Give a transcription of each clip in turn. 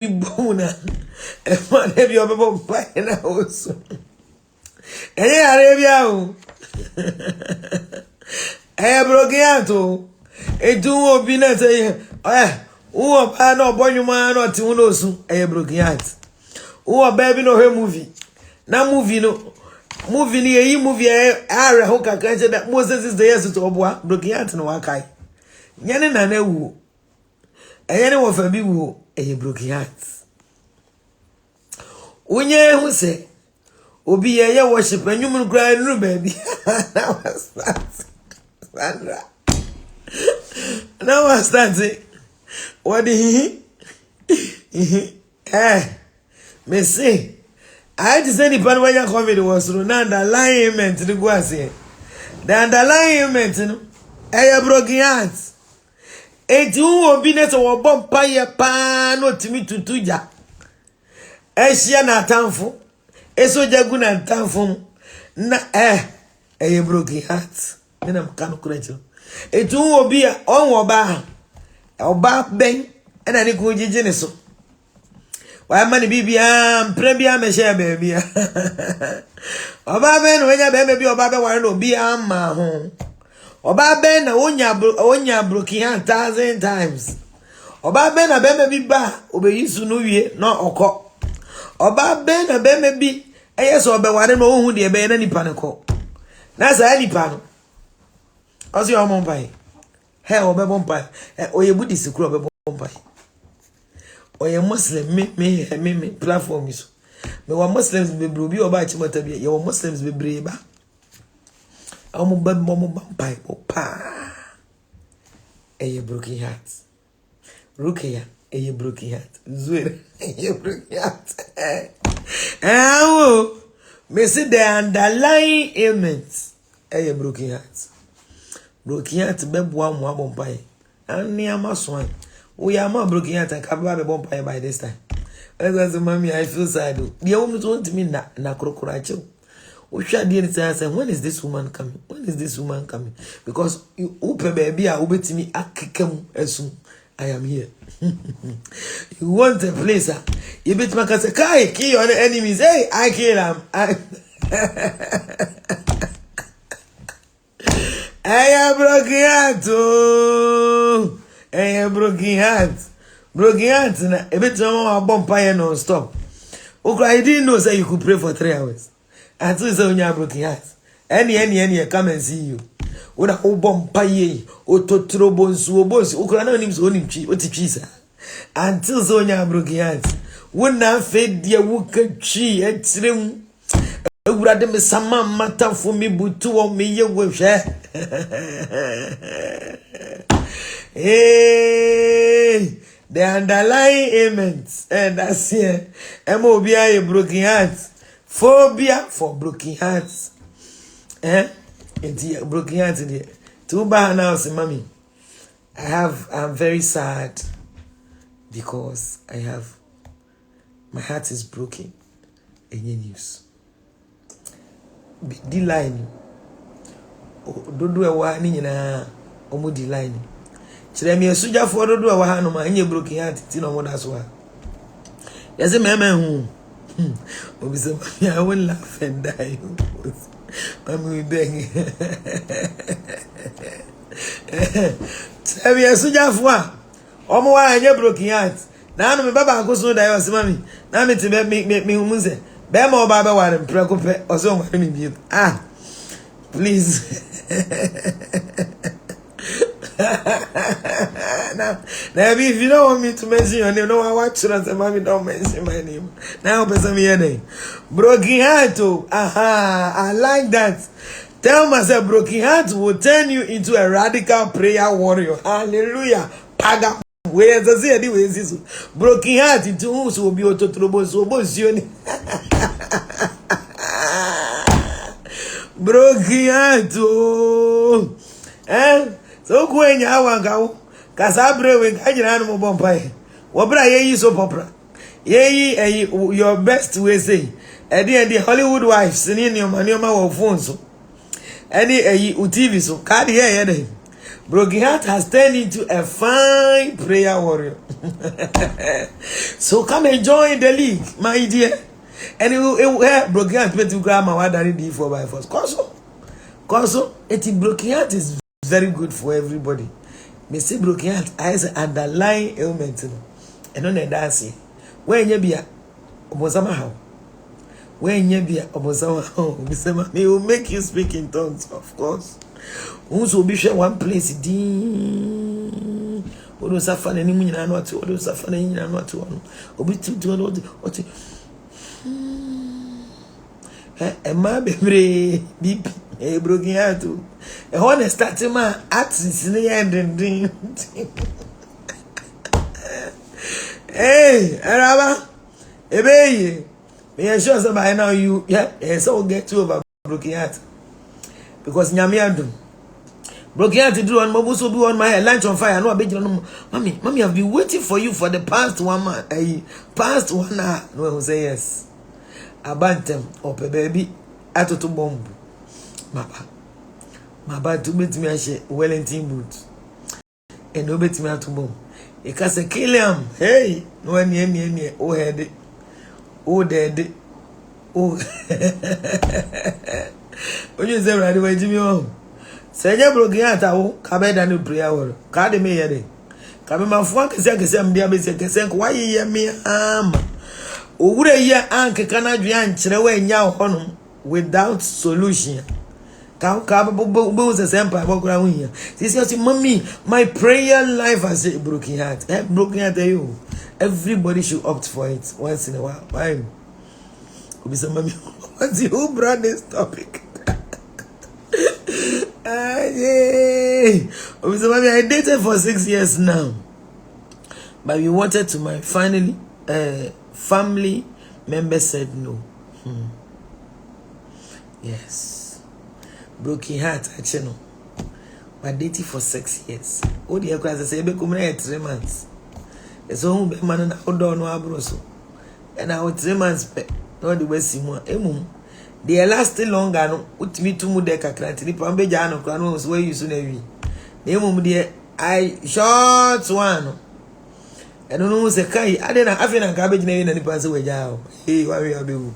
Buna. And one of your people playing a house. And Arabia. I broke a two of peanuts. Oh, I know, boy, you man, or two knows. I broke out. Oh, baby, no, her movie. Now, movie, no. Movie near you, movie. I hope I can say that Moses is the answer to Obwa, broken out in Wakai. Yanin and a woo. I know of a big woo, a broken heart. Unye who say, Obi a worship and you will cry, no baby. Now I start, Sandra. Now I start it. What did he? Me say, I just said the part where you come was through now the alignment to the guasi. The alignment, you know, a broken heart. A two obedient or bumpire pan or to me to tuja. A shiana tanfo, a soja guna tanfo, na a broken heart. Then I'm kind of correct. A two will be on oba ben, and I go jigeneso. Why money be premier me share baby. Oba ben when ya baby oba ben wan no be ma ho. Oba ben na onya broken 1,000 times. Oba ben na be ba obeyisu no wie na okọ. Oba ben na be bi eyeso obe ware no ohun de be na nipa ne ko. Na sa nipa no. Osi o mon pai. He obe bon pai. Oye budi sikuru obe bon pai. Oye Muslim me platform is. Me wa Muslims be bro bi oba chimota bi. Ye wa Muslims be breba. Amu ba pai pa. Eye broken heart. Rukia eye broken heart. Zuere eye broken heart. Me see the underlying ailments. Eye broken heart. Broken heart be boa mo abon pai. Ani amaswan. We are more broken heart and capable of bumpire by this time. As mommy, I feel sad. The woman want me na crocodile. We shall dear say, when is this woman coming? When is this woman coming? Because you open baby, I will to me as soon I am here. You want a place, you bet my say, Kai, kill your enemies. Hey, I kill them. I am broken heart. Broken heart. Broken heart na ebet mama bumpire non stop. I didn't know say you could pray for 3 hours. Until say you broken heart. Any come and see you. Oda o bumpire o totro bonsu o bonsu. Ukra na onim so onim chi, o ti chi sa. Until say you broken heart. Wona fed dia wuka chi etrem. Ewurade me sama mata for me butu o me ye hwe. Hey, the underlying ailments, and that's here. MOBI a broken heart. Phobia for broken hearts. It's broken heart in here. Too bad now, say, mommy. I'm very sad because my heart is broken. Any news? The line. Don't do a warning na omo the line. Chire me suja for do wa ha no ma nye broken heart ti no mo da so ha. Yes me hu. Obi say I will laugh and die. Mami beg. Chire me suja for omo wa nye broken heart. Na no me baba ko so da yo se mami. Na me ti me hu mu se. Be ma oba be ware mpreko pe o so ware me bi. Please. Now, if you don't want me to mention your name, no, I watch you and say, mommy, don't mention my name. Now, person me your name. Broken heart, I like that. Tell myself, broken heart will turn you into a radical prayer warrior. Hallelujah. Paga. Where does it anyway? Broken heart into whose will be autotrobo so broken heart, so when you are go, Casabre with Animal Bompire. Wabra ye so popra. Ye, your best way say. The Hollywood wives, in your manoma or phone so. Any TV so, card here. Broken Heart has turned into a fine prayer warrior. So come and join the league, my dear. And it will help Broken Heart to grab my water D4 by force. Cause it Broken Heart is very good for everybody. Me say Broken Heart has an underlying ailment. And on the dance, when you be a Obosama how? When you be a Obosama how? He will make you speak in tongues, of course. Once will be share one place. Ding. Odo suffer any meaning and what to suffer any and what to obi to what a ma bebre deep a Broken Heart. A honest starting man at the end. Hey, Araba, Ebe, me sure so by now you so get to over Broken Heart. Because Nyame adum. Broken Heart do on Mobu so be on my head, lunch on fire. No, I beg you, no, mommy, I've been waiting for you for the past 1 month. Past 1 hour. No, I say yes. Abantem, ope baby, atoto bomb. My bad to meet me a Wellington boot. And no bet me at bomb. E ka se kill him. Hey, no any oh head. Oh dead. Oh. When you say right away Jimmy home. Say ya Broken Heart awo ka be da no prayer war. Ka de me yede. Ka me mafo kese am dia be se kese why ye me am. Owure ye anke kana dua nkyere wa nya honom without solution. Mommy, my prayer life has a Broken Heart. Broken Heart, you. Everybody should opt for it once in a while. Why? Mommy, who brought this topic? Mommy, I dated for 6 years now, but we wanted to my finally family member said no. Yes. Broken Heart, actually, but dating for 6 years. Oh, the class say, be come 3 months. So, who be man na odo no abroso. And I 3 months, no the way Simon, they last longer. No, utimi tumu de kakranti. Ni pambe jano kwa no so you so na wi. Na de I short one. And no say kai ade na afi na cabbage na wi na ni pa se wajao. Hey, why we abewu.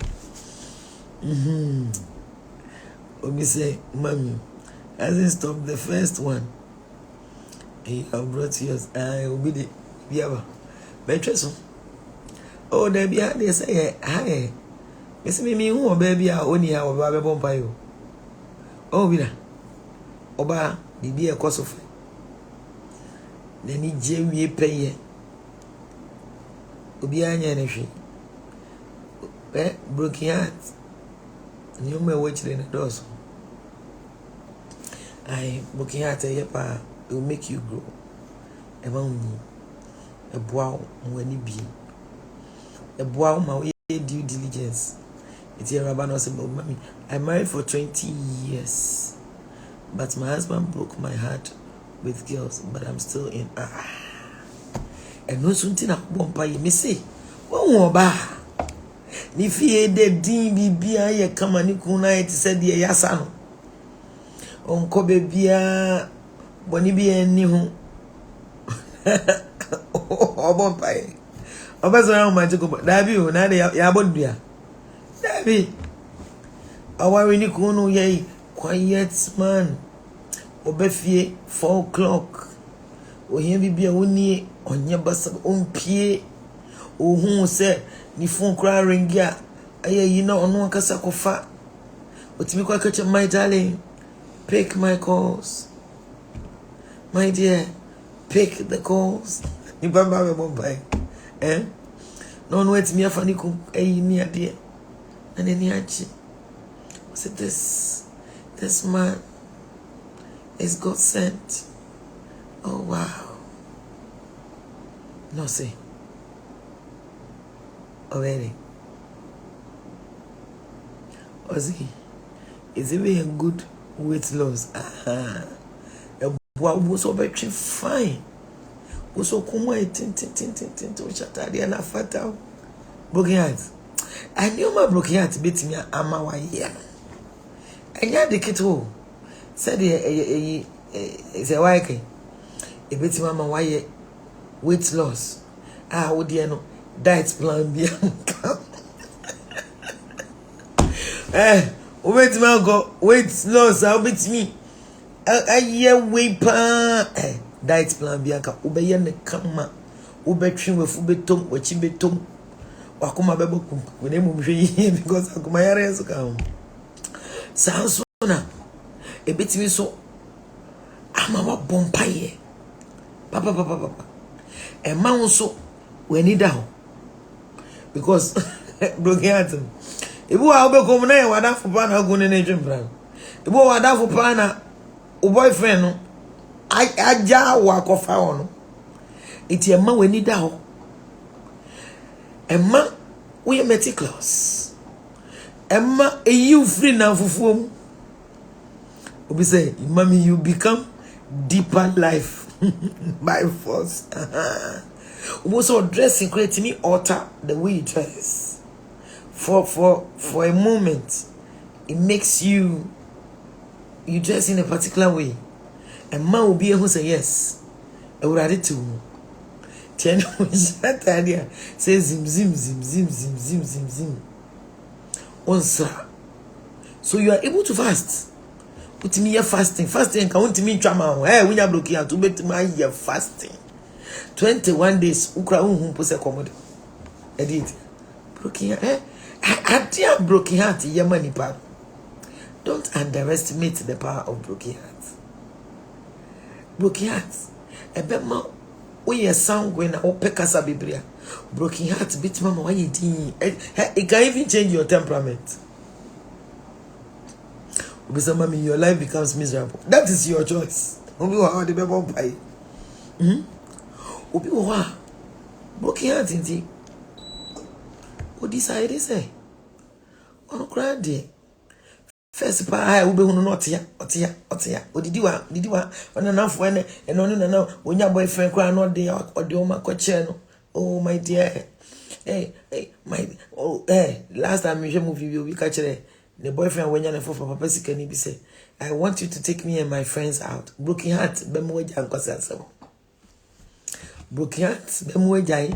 Obi say, mommy, hasn't stopped the first one. He have brought yours. I will be the Biaba. Betres. Oh, there be they say, hi. Miss me who baby are only our baby bompayo. Oh, Vida. Oba, the be a cost of. Then he Jamie pay. Obianya energy. Broken Heart. You may watch in the doors. I Broken Heart it will make you grow. Among me, a bow when you be a bow my due diligence. It's a rabbano said, mommy, I'm married for 20 years, but my husband broke my heart with girls, but I'm still in and no something I won't buy me say, oh, bah. Ni fie de din bibia ye kama ni kuna eti se de yasa no onko bebia boni bia ni ho obon pai obazo ya ma jiko dabi o na de ya bodua dabi awawe ni kunu ye quiet man obefie 4 o'clock ohia bibia woni onye basa ompie ohun se ni phone cry ringia aye you know ono akasa kofa otimi kwa kacha my darling pick my calls my dear pick the calls ni bamba be bombay no wait me afani ku ni ade and ni achi said this man is God sent. Oh wow. No say already. Ozzy, is it very good weight loss? A boy was so very fine. Was so come tin chatadi na fata. Broken Heart. I knew my Broken Heart beat me ama wa here. Enya de kito. Said say why can e beti mama why weight loss wo de no diet plan bi am wait man go weight loss how bit me aye we pa diet plan bi aka obeye ne kama obetwe wafu betom wachi betom wakoma bebokum we mu hwe yi because akoma yare so ka sanso na ebetimi so amama bompaye papa e ma so we need down because broken heart ibu wa obekom na e wada fo pa na ogun ne dwembra ibu wa wada fo pa na o boyfriend no aja wa kofa wono iti e ma we need down e ma we meticulous Emma, you free now for form. We say, mommy, you become deeper life by force. We also dressing creating alter the way you dress. For a moment, it makes you dress in a particular way. And man will be able to say yes. I would add it to Tiano Shatadia says zim zim zim zim zim zim zim zim. Onsa. So you are able to fast. Put me here fasting. Fasting can want me drama. Hey, we are blocking out to bet my year fasting. 21 days. Ukra pose commode. Edit. Broken heart. I dear broken heart. Yamani pa. Don't underestimate the power of broken heart. Broken heart. Ebema. We are sanguine or pekasa biblia. Broken heart beat mama why you did. It can even change your temperament. Mommy, your life becomes miserable. That is your choice. Obi wa the bebo pai. Obi wa broken heart inti. O decide say. On cry day. First pa ube hunu otia. Odidi wa ona nafo ene eno no onya boyfriend kra no de o ma koche no. Oh my dear. Hey, last time you movie we catch the boyfriend when you're for papa sikani be say, I want you to take me and my friends out. Broken heart, bemoja nkosa. Broken heart, bemoja.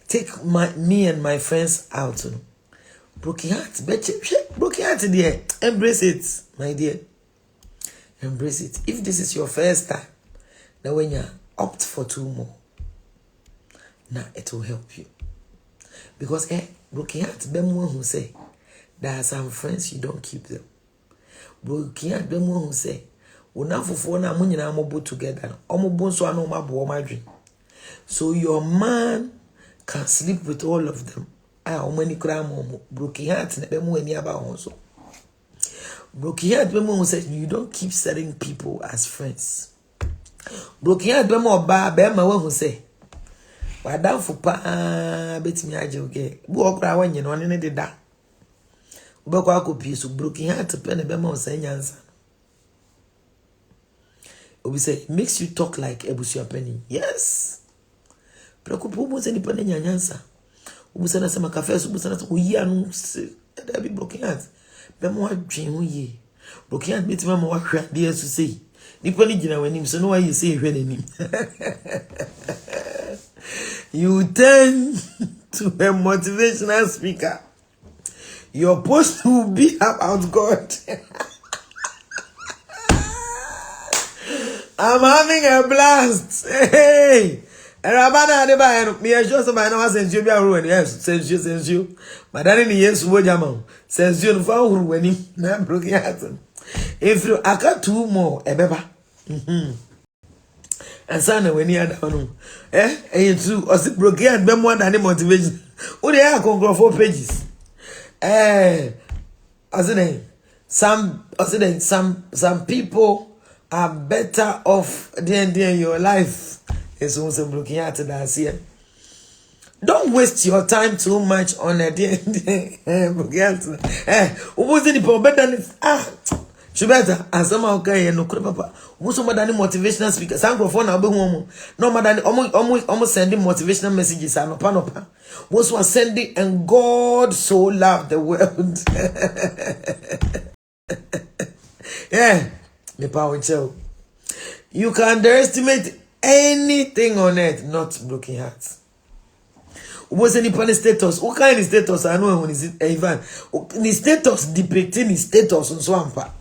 Take me and my friends out. Broken heart, broken heart dear. Embrace it, my dear. Embrace it. If this is your first time, then when you opt for 2 more, now it will help you. Because broken heart, bemoja who say, there are some friends you don't keep them. Broken heart, bemoja who say, unafufo na munyi na amobo together. Omobo so ano mabo omadri. So your man can sleep with all of them. Omani kura momo. Broken heart na bemu eni aba honso. Broken heart bemu who said you don't keep certain people as friends. Broken heart bemu oba bema we who say wadamfo pa betimi aje oge. Bu okra wanye no ne de da. Ubekwa akopie so broken heart pe ne bema o say nyansa. Obi say it makes you talk like Ebusia Penny. Yes. Preocupo mo se ni pene nyansa. Ubusa na sema cafe ubusa na uyi anu da bi broken heart. Be mo adwen uyi. Broken heart beti mama wa hwa de asu sei. Ni pene gina wanim so no wa yi sei hwe nanim. You turn to a motivational speaker. Your post will be about God. I'm having a blast. Hey. Rabana de ba me sure somebody no sense you be aru yes sense you. But then ni yes wo jama. Sense you fa huru wani na broken heart. If you aka 2 more ebeba. And sana when you down and too or broken heart be more than motivation. Who dey conquer 4 pages. Some people are better off than your life. It's also broken heart that's here. Don't waste your time too much on a broken heart. What's the problem? Better Shubeta, as some okay, no papa. What's some than motivational speakers? Some phone I'll be home. No more than almost sending motivational messages. I'm a What's was sending and God so loved the world. Yeah, me power chill. You can underestimate anything on earth, not broken hearts. What's any pan status? What kind of status? I know when is it Ivan? The status depicting the status on swampa.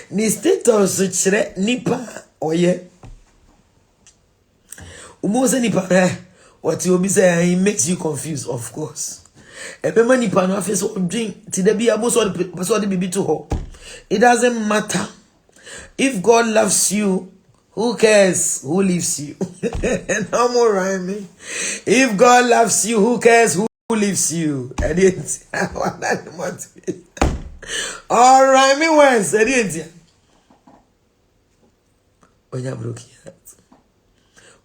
The status chere nipa oye. What's any pan? What you be say? It makes you confused, of course. Every nipa no face or drink. Till there be a boss or the baby to her. It doesn't matter. If God loves you, who cares who leaves you? No more rhyming. If God loves you, who cares who leaves you? I didn't. All rhyming words. I didn't. When you're broken heart.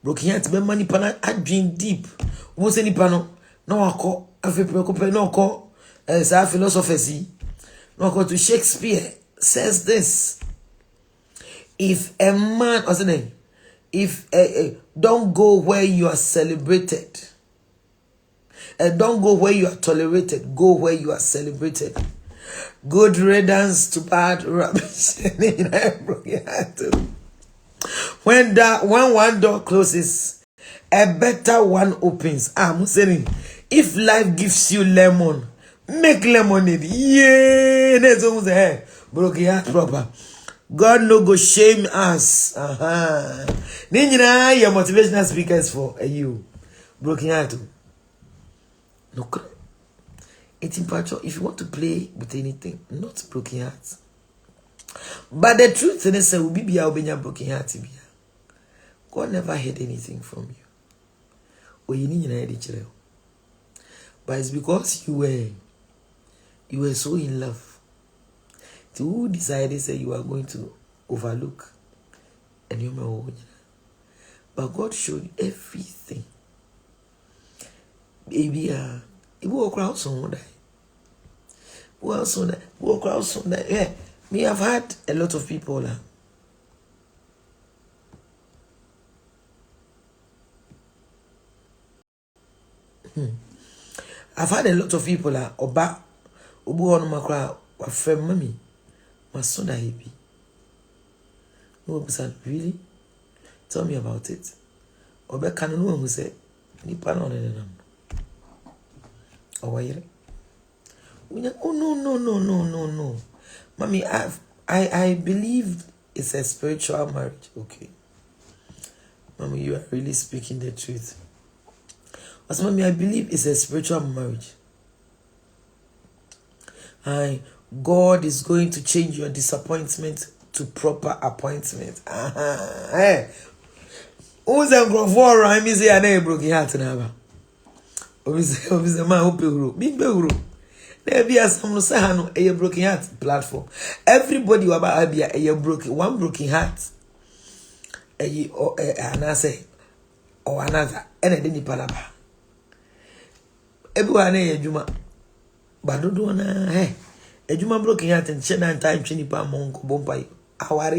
Broken heart, be money pana, I dream deep. What's any pano? No, I call. I feel preoccupied. No, call. As our philosophy. No, call to Shakespeare says this. If a man, what's the name? If don't go where you are celebrated, don't go where you are tolerated, go where you are celebrated. Good riddance to bad rubbish. When one door closes, a better one opens. I'm saying, if life gives you lemon, make lemonade. Yeah, that's what I'm saying. Broken heart proper. God no go shame us. Ninja, your motivational speakers for you. Broken heart. No, it's impartial. If you want to play with anything, not broken heart. But the truth is that we be broken heart. God never heard anything from you. Or you need to. But it's because you were so in love. Who decided say you are going to overlook and you know, but God showed everything. Baby, it will crowd someone die. Well, so that will crowd someone die. Yeah, me have had a lot of people. I've had a lot of people. Oba, ubu on my crowd, a friend, mommy. My son, I be. No, son, really? Tell me about it. Obe can no one who said, Nipa no nenam. Oh, why? Oh no. Mommy, I believe it's a spiritual marriage. Okay. Mommy, you are really speaking the truth. But mommy, I believe it's a spiritual marriage. God is going to change your disappointment to proper appointment. Hey. Who's a grove I'm easy and a broken heart now. Obviously, man who pay big beuru. There be a some no a broken heart platform. Everybody about be a broken one broken heart. Anase or another. And a deni palaba. Everyone a juma. But don't na hey. A juma broken heart and shed and time chinipa monko bompai. Our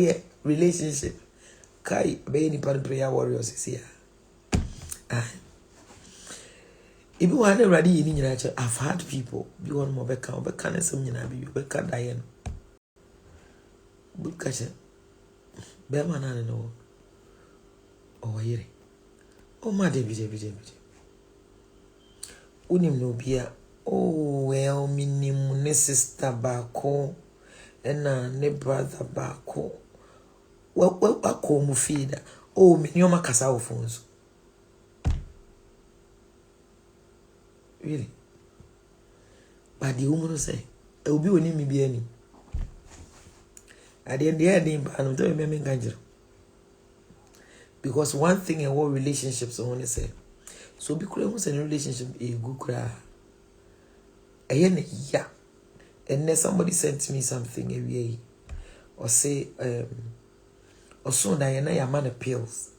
relationship. Kai be any prayer warriors is here. If you want ready in your nature, I've had people be one more back and some beka Diane. Good catch it. Bearman, I know. Oh, here. Oh, my David. Unim no beer. Oh, well, minimum, ne sister bako, and ne brother bako. Well, I call Mufida. Oh, Minyoma Casao phones. Really? But the woman will say, I will be with me be any. At the end, I don't remember. Because one thing in what relationships I want to say. So, because in a relationship, a good cry. Yeah. And then somebody sent me something away. Or say, or so that you know man pills.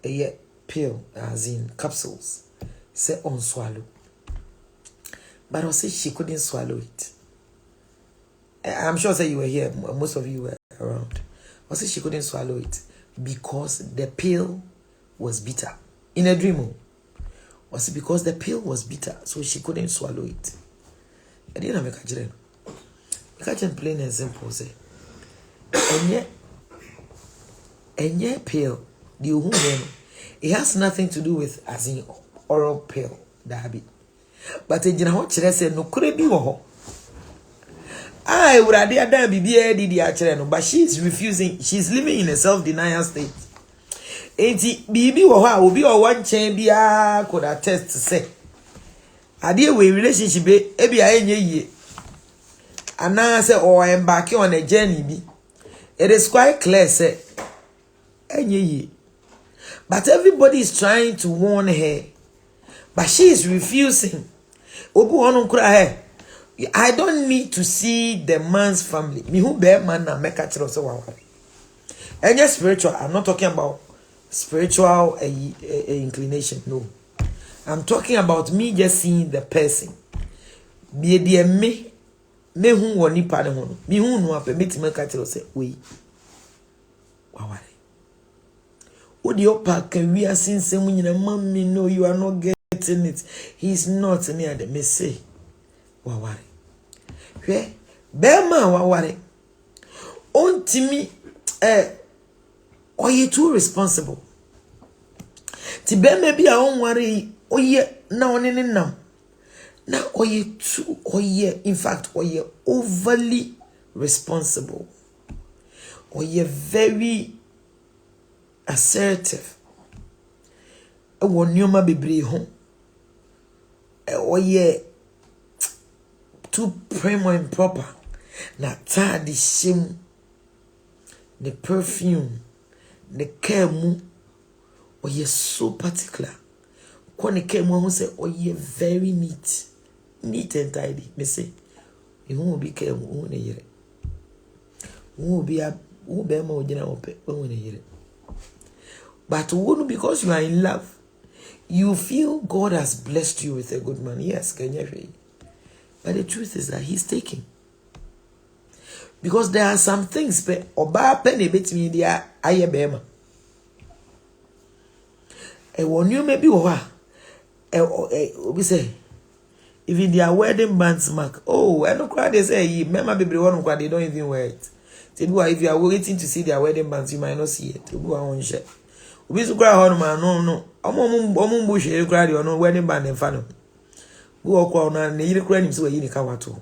A pill, as in capsules. Say on swallow. But I say she couldn't swallow it. I'm sure say you were here, most of you were around. I say she couldn't swallow it because the pill was bitter. In a dream. Was it because the pill was bitter, so she couldn't swallow it? I didn't make a dream. I can't plain and simple say. And yet, Enye pill, the uhumeno. It has nothing to do with as in oral pill, dabi. But a general say no could be wo. I would idea that BBA but she's refusing, she's living in a self-denial state. Enti bibi wo ha obi o wan chen bia could attest to say ade we relationship e bia enye yie ana say or embark on a journey bi. It is quite clear say enye yie, but everybody is trying to warn her, but she is refusing. Obu onu kura her. I don't need to see the man's family. Me who bear man na make a chiro so wa. And just spiritual, I'm not talking about spiritual inclination, no. I'm talking about me just seeing the person. Be the me who woni pa ne ho no. Me who no ape me ti make a chiro say we. Waware. Odi opa kan wi asinsem nyina mammy no you are not getting it. He's not near the me say. Waware. Hwe bema waware. Ontimi oye too responsible. Ti bema bi a onware oye na onene nam. Na oye too oye in fact oye overly responsible. Oye very assertive. Ewo nyoma bebre ho. Oye too prim and proper. Na tadi shim. The perfume. The kemu. Oye so particular. Kone kemu who say oye very neat. Neat and tidy. Me say. You won't be kemu. Won't hear it. Won't be a won't be more than open. Won't hear it. But won't because you are in love. You feel God has blessed you with a good man. Yes, can you read? But the truth is that he's taking. Because there are some things, but oba penny bet me there aye bema. E won you maybe wa. We say even their wedding bands mark. Oh, I don't cry they say mema baby one they don't even wear it. Say if you are waiting to see their wedding bands, you might not see it. We are on share. We so cry on man no. Omo bush e cry the no wedding band en fa no. Go kwa na ne yire kura nim se wayi ni ka wato.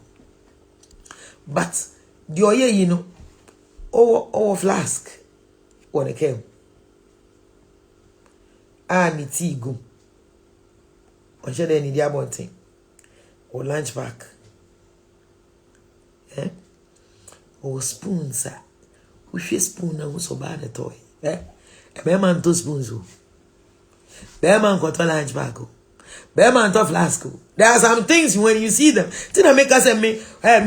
But the oye you know over flask when it came. Ni tea go. On share any dia bonting. Or lunch pack. Or spoons. We share spoon na so bad at toy. A man to spoons. Bear man got a lunch bag. Bear man to flask. There are some things when you see them. Didn't make us say me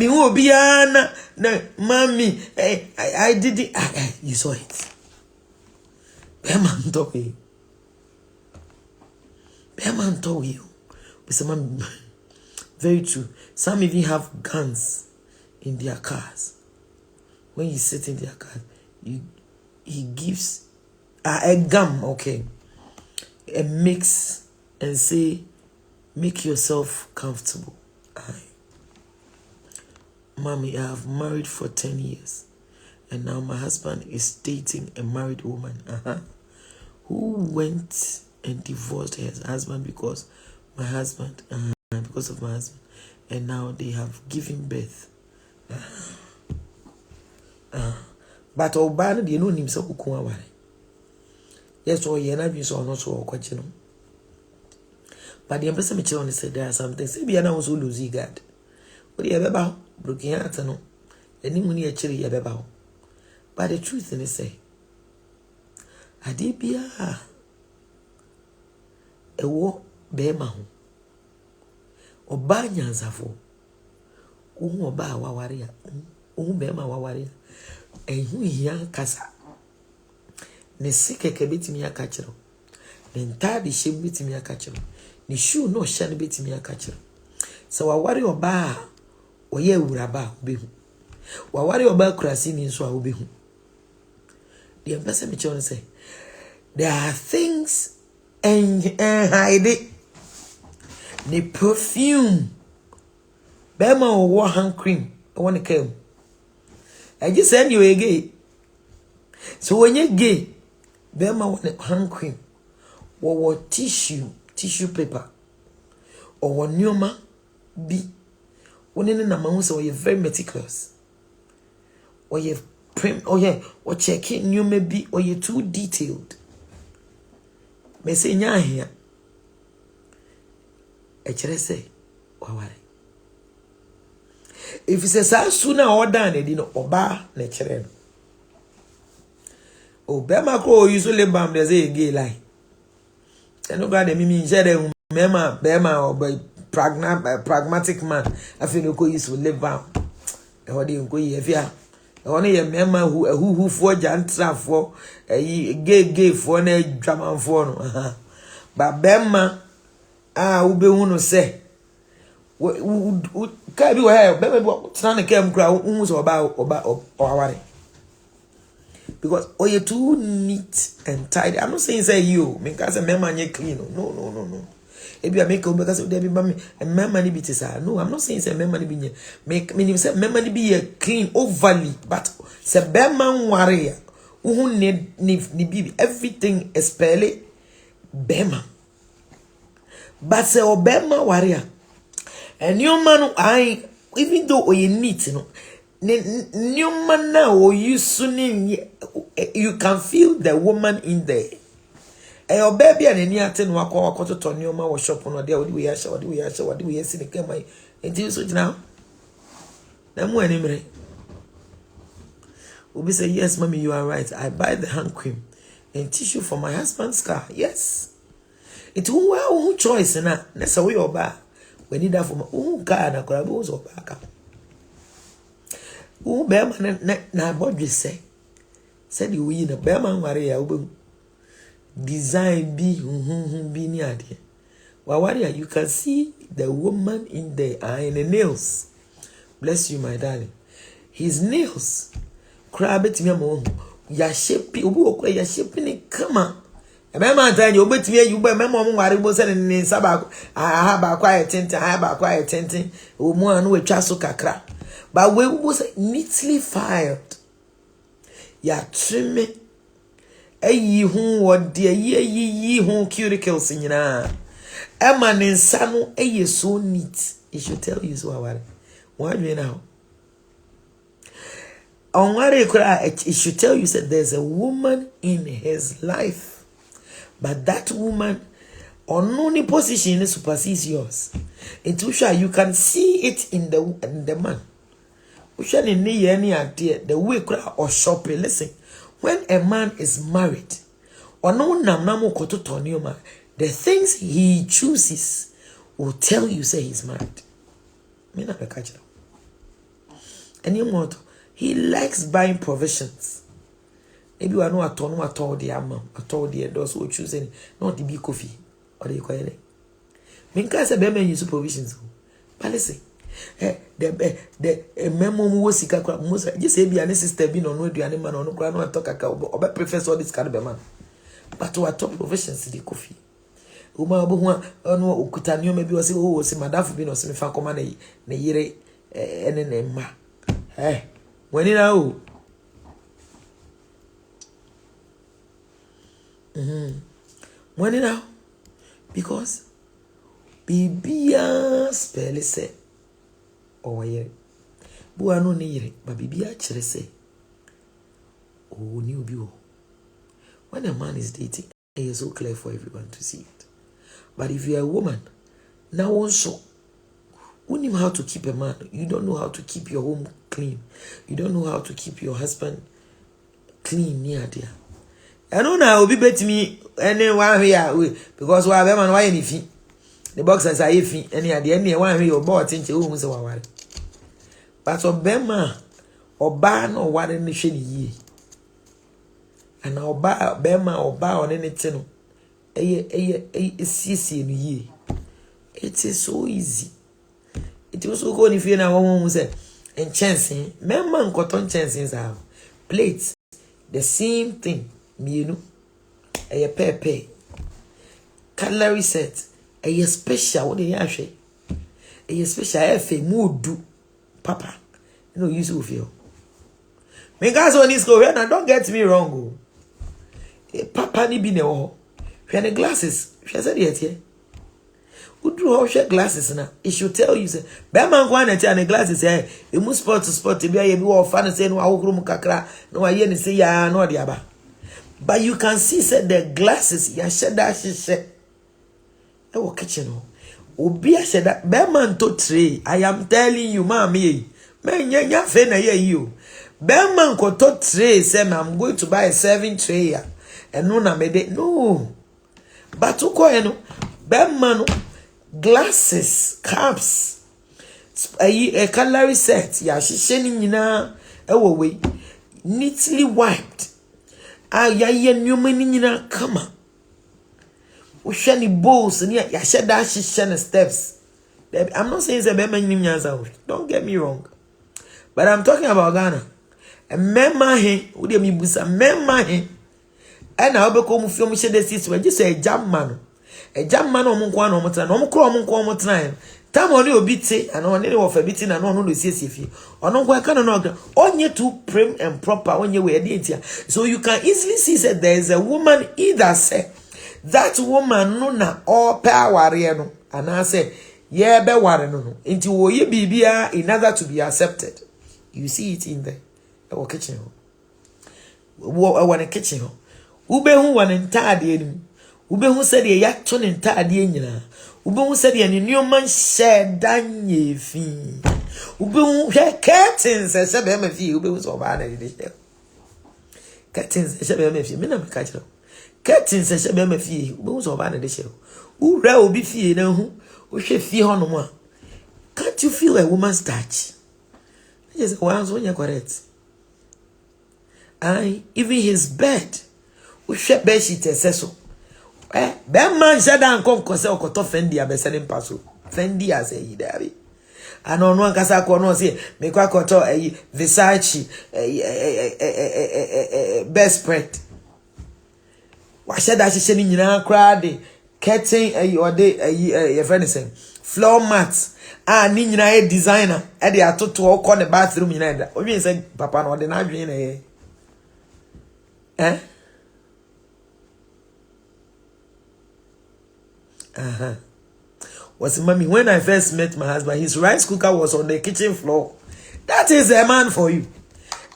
who be no, mommy. I did it. You saw it. Bear man told you. Bear man told you. Very true. Some even have guns in their cars. When you sit in their car, he gives a gum, okay, a mix and say, make yourself comfortable. Mommy, I have married for 10 years. And now my husband is dating a married woman. Who went and divorced her husband because of my husband. And now they have given birth. But Obana, they know him so kukuwa. Yes, so you're not being so not so question. But the empress Michel said there are some things. Maybe I was losing God. What do you have about? Broken heart, no. Any money actually you have about. But the truth in it say, Adibia a war bema Obanya Zafo. Oba wawaria. Bema wawaria. And who young casa. Ne sike kebiti mi akachiro. Ne ntadi shebiti mi akachiro. Ni shoe no shani biti mi akachiro. So wawari oba oye uraba obehu. Wawari oba kurasi ni nso obehu. The empress Michel say there are things and hide it. The perfume. Bema or hand cream. I want to come. I just send you a gay. So when you're gay, Bema one hand cream. Or tissue paper. Or one nyoma bi. One in a man so you're very meticulous. Or you or checking you may be or you're too detailed. Me say nya here. Echere say waware. If you say sa sooner or done e no oba na echere no. O bema ko usually bam dey say gay lie. Eno ga de mimi njere bema or pragmatic man. I feel no ko use live bam. E hodi nko yi afia. E wona ye mema who for jantra for gay for na dwaman for no. Ba bema ube unu se ka bi wa he bema bi tana kem kra unu so oba aware. Because you too neat and tidy. I'm not saying say you me ka say mema nye clean. No. Ebi a make obe ka say dey be mema ni bi tisa. No, I'm not saying say mema ni bi nye. Me say mema ni bi clean overly, but say bema nware who ni bi everything is pele bema. But say obema warrior. And your man I even though you neat no new man now you soon you can feel the woman in there. And your baby and any atten wako to turn your man was shop on there. What do we ask? What do we see the camera until so now? Namu anymore. Obi say yes, mommy, you are right. I buy the hand cream and tissue for my husband's car. Yes. It who choice na nessa way oba we need that for who car na korabo so back who be man na bodwe say said you yi na be man ware ya obo design bi bi ni ade wa ware you can see the woman in the eye and the nails. Bless you my darling. His nails crabet me mo ya shape obo okwa ya shape ni kama. Remember that you bet me you be memo mo ware bo se ne saba aha ba kwa etenten aha ba kwa etenten o mu anu atwa so kakra but we wo say neatly filed ya trimme ayi hu wo de yi hu cuticles nyina e ma ne nsa no ayi so neat. It should tell you so aware what do you know on ware kura it should tell you that there's a woman in his life. But that woman on only position supersedes yours. Into sure you can see it in the man. We shall need any idea the way crowd or shopping. Listen, when a man is married, or no namu koto the things he chooses will tell you say he's married. Me na catch it. And you want he likes buying provisions. Maybe we know at all the amount, at all the those who choosing not the big coffee or the quiet. Minka say be use provisions. But listen, the memo was sika kwa most just say be an sister be no aduane man no kra no talk aka obe prefers all this kind of man. But to top provisions the coffee. Uma obo ho no okuta nyo maybe was say oh say madam be no se me fa koma na yire ene ma. When you know when now because bibia spell say oh yeah bu anu ni yire but bibia kire say oh ni obi o. When a man is dating it is so clear for everyone to see it, but if you are a woman now also you know how to keep a man, you don't know how to keep your home clean, you don't know how to keep your husband clean near there. I know now will be bet me anyone here because why man why anything the boxers are ify any at the end one here your boy think you who so worry. But Obama or ban or what any shady ye. And Oba Bema or bow on anything. Ye. It is so easy. It was so good if you know one say and chancing, memman cotton chancings have plates the same thing. You know, a pepe cutlery set, a special what do you say? A special FA mood do papa. You know, use of you. Me guys on this go and don't get me wrong. papa ni bi ne wo hwe ne glasses hwe se de etie udru ho hwe glasses na it should tell you say be man kwa na tie ne glasses e mu sport bi aye bi wo fa na say no ahokro mu kakra na wa ye ne say ya na ode aba. But you can see said the glasses ya sheda hihye e wo kitchen ho obi a sheda be man to tray. I am telling you mama men nya fe na ye yi o be man ko to tray say I'm going to buy a 7 tray ya eno na me de no but uko eno be man glasses caps a cutlery set ya hihye ni nyina e wo we neatly wiped ya nyoma ni nyina kama uhwe ni bowls ni ya sheda hihye na steps. I'm not saying say be man nim nyanza, don't get me wrong, but I'm talking about Ghana. Memma he wo de mi busa memma he na obeko mu fio mu hye de sis we just a jam man o mo nko na o mo tena na o mo kro o mo nko o mo tena tam oni obi te ana oni ne wo fa biti na no no siesie fi ono nko aka no onye too prim and proper onye we de ntia. So you can easily see that there is a woman either say that woman no na all power no ana say ye be ware no nti wo ye bibia in order to be accepted. You see it in there our kitchen our kitchen ube hu wan ntaade nim ube hu se de ya to ne ntaade nyina ube hu se de ne nneoma she danye fi ube hu curtains se be ma fi ube hu so ba na de she curtains se be ma fi me na me ka kira curtains se be ma fi ube hu so ba na de she ura obi fi na hu o hwe fi ho no mo. Can't you feel a woman's touch? Yes, one so correct. Even his bed, we share bed sheet so. Ben man said and come cause okoto fendi abeselling paso. Fendi as a yidabi. And on one kasa ko no say me kwa koto Versace best spread. Wa said that she ni nyina kra de curtain or de your friend say floor mats. Ni nyina e designer e de atoto o ko ne bathroom nyina da. O wi say papa no de na adwen na Was mommy when I first met my husband, his rice cooker was on the kitchen floor. That is a man for you.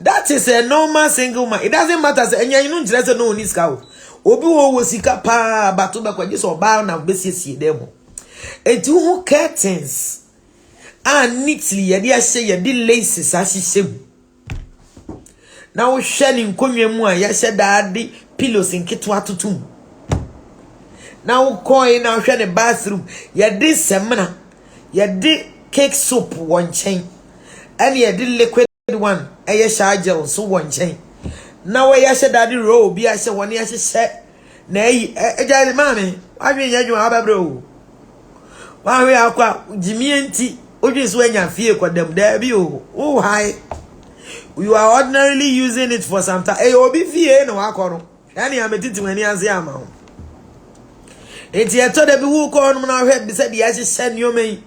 That is a normal single man. It doesn't matter. You know, just no need scout. Obi wo sika pa batu ba kwa jiso ba na besiesie demo. Eti hu curtains. Neatly ye dia hye ye di laces ahye. Na wo hwe ni nkonwa mu a ye hye daade pillows nketo atotum. Na wo coin na hwe ne bathroom ye di semna ye di cake soap won chen. Ani ye di liquid one eye charger so won chen. Na wo ye hye daade row bi ahye won ye hye na yi ejale mame adwen ye dwuma ababro. Wa we akwa jimienti odwiso anya fie kwadam da bi o hi. You are ordinarily using it for some time. Obi fie no akoro. Yani ametiti wani anze ama ho. Enti eto da bi wu ko no na hwe bi se bi ahye nyoma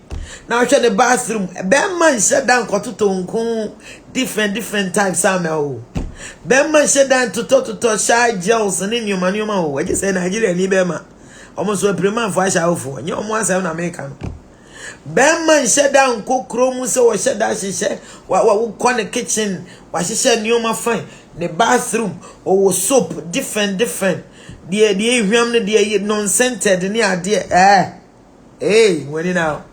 na hwe the bathroom. Be man hye dan kototo nku different types am o. Be man hye dan toto shy gels ni nyoma o. We say Nigeria ni be ma. Omo so preman for asha ofo. Nye omo asem na America no. Ben man hye dan kokro mu se wo hye da hye wa ko ne kitchen wa hye nyoma fine the bathroom or soap different the hwam ne the non-scented ni ade when you now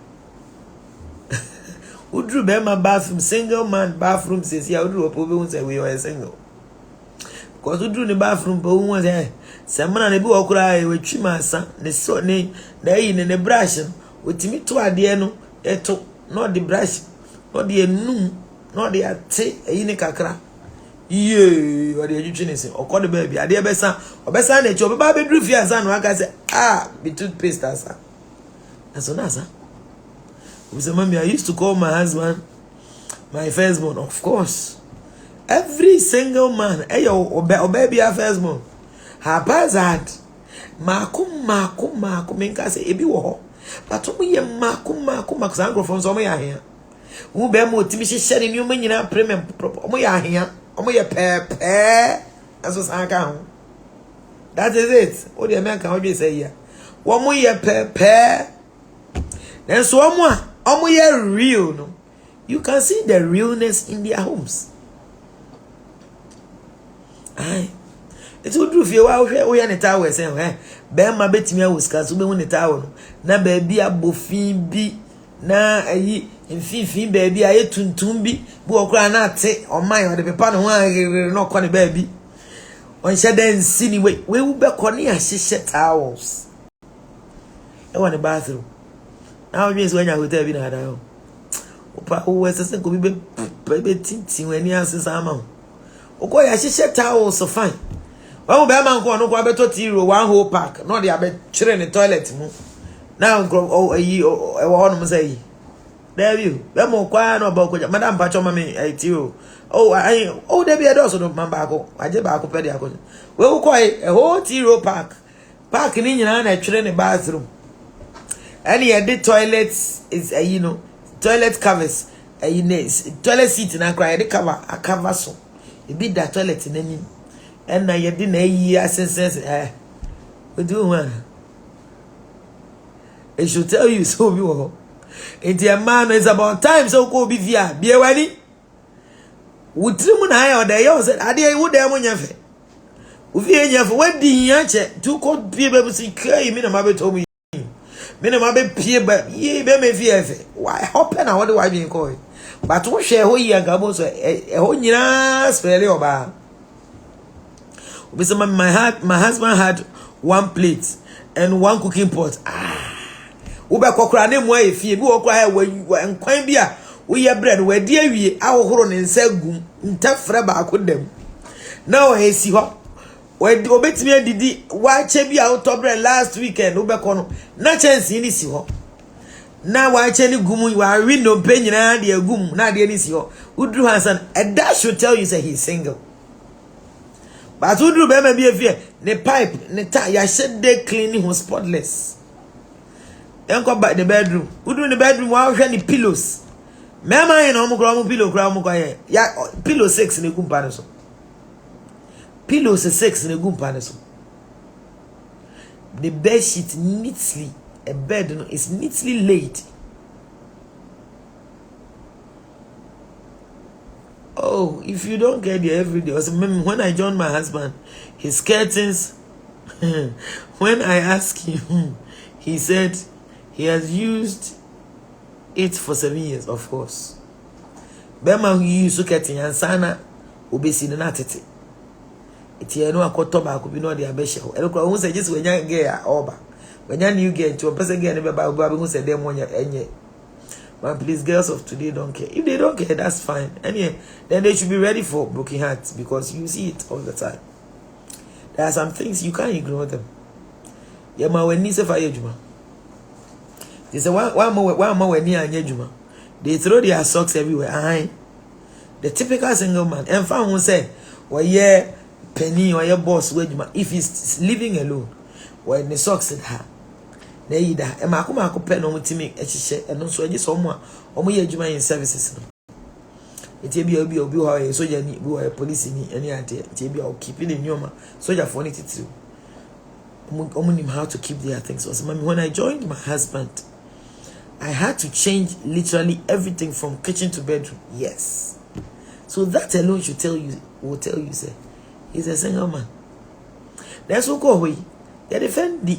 udru be man bathroom single man bathroom says ya udru opo be won say we are single because udru ne bathroom be won say semana ne bi okura we twi masa ne so ne na yi ne brush otimi to ade no eto no the brush no the enum no the ate eyi ne kakra ye o de adwutwe ne se okode ba bi ade obesa na echi obeba be dru fia san no aka say be toothpaste asa aso na asa mommy, I used to call my husband my firstborn. Of course every single man baby a firstborn her bazard makum menka say ebi wo ho but omo ye makum san grofon so omo ya hia wo be mo timi hye ne nyoma nyina premium omo ya hia omo ye pepe aso san ka ho That is it. What the American will be say here. 1 more year per. Then so 1 more year real. No, you can see the realness in their homes. Aye. It would do if you are in a tower saying, eh, bear my bet me, I was cast in the tower. Na baby, a buffin be na a ye in fifteen baby, I ate to tumbi, walk around at it on my or the papa, one not on a baby. On then silly way, we will be cornea, she shed towels. I want a bathroom. Nowadays, when I would have been at home. Opa, who was a single baby tinting when he answers Amon. Okay, she shed towels so fine. Well, Bama go no go beto tiro 1 whole pack. No dey abet chire in the toilet mu. Now go oh ayi o ho no say. There you. Bema kwa no ba ko madam pacho mama tiro. Oh there be a dose no man ba ko. Aje ba ko pede akọ. We wo ko a whole tiro pack. Pack ni nyina na chire in bathroom. Any the toilets is toilet covers. Toilet seat na cry the cover a cover so. E be that toilet in any. And now you didn't hear sense. We do one. It should tell you so. You it's a man, it's about time. So go be via. Be a wedding. Would Trimun high or the young said, I did would them on your face. If you have wedding, yanche, 2 cold people see clear. You mean a mabbe told me. Mean a mabbe peer, but ye be me fear. Why hopping? I want to be called. But what share who ye gabo so a whole year spare your bar. My husband had 1 plate and 1 cooking pot. Ube kokra ne mo efie bi wo kwa we nkwan bia we ye bread we de awie ahohoro ne nsagum ntafre ba akodam na o hesi ho we obetimi adidi wa che bia utobred last weekend ube kono na chance ni si ho na wa che ni gum wa window pe nyina de agum na de ni si ho udru Hansan and that should tell you say he's single. But who do be be fear the pipe the tie ya shed they cleaning him spotless. Then come back the bedroom. Who do in the bedroom? Wow, any pillows. Mama, you know, pillow, yeah, pillow 6 in a good pillows 6 in a good panaso. The bed sheet neatly, a bed is neatly laid. Oh, if you don't get there every day, when I joined my husband, his curtains, when I asked him, he said he has used it for 7 years, of course. Bema who used to curtain and sana obesi na tete. Iti eno akoto ba ko bi no de abehye ho. Elokwa hu se jesi wenya ge oba. Wenya new ge nti opese ge ne be ba hu se dem wonya enye. But please, girls of today don't care. If they don't care, that's fine. Anyway, then they should be ready for broken hearts because you see it all the time. There are some things you can't ignore them. Yeah, ma when ni se fa yejuma. They say one more when ni anya juma. They throw their socks everywhere. Aye. The typical single man. And found who say, well, yeah, penny or your boss wejuma. If he's living alone, when the socks at her. Neida, and Makuma pen on with me, and also I just someone or me in services. It may be a soldier, who are police in any idea, maybe I'll keep it in your soldier for it too. Only how to keep their things. So, when I joined my husband, I had to change literally everything from kitchen to bedroom. Yes. So that alone should tell you, say, he's a single man. That's what go away. They defend the.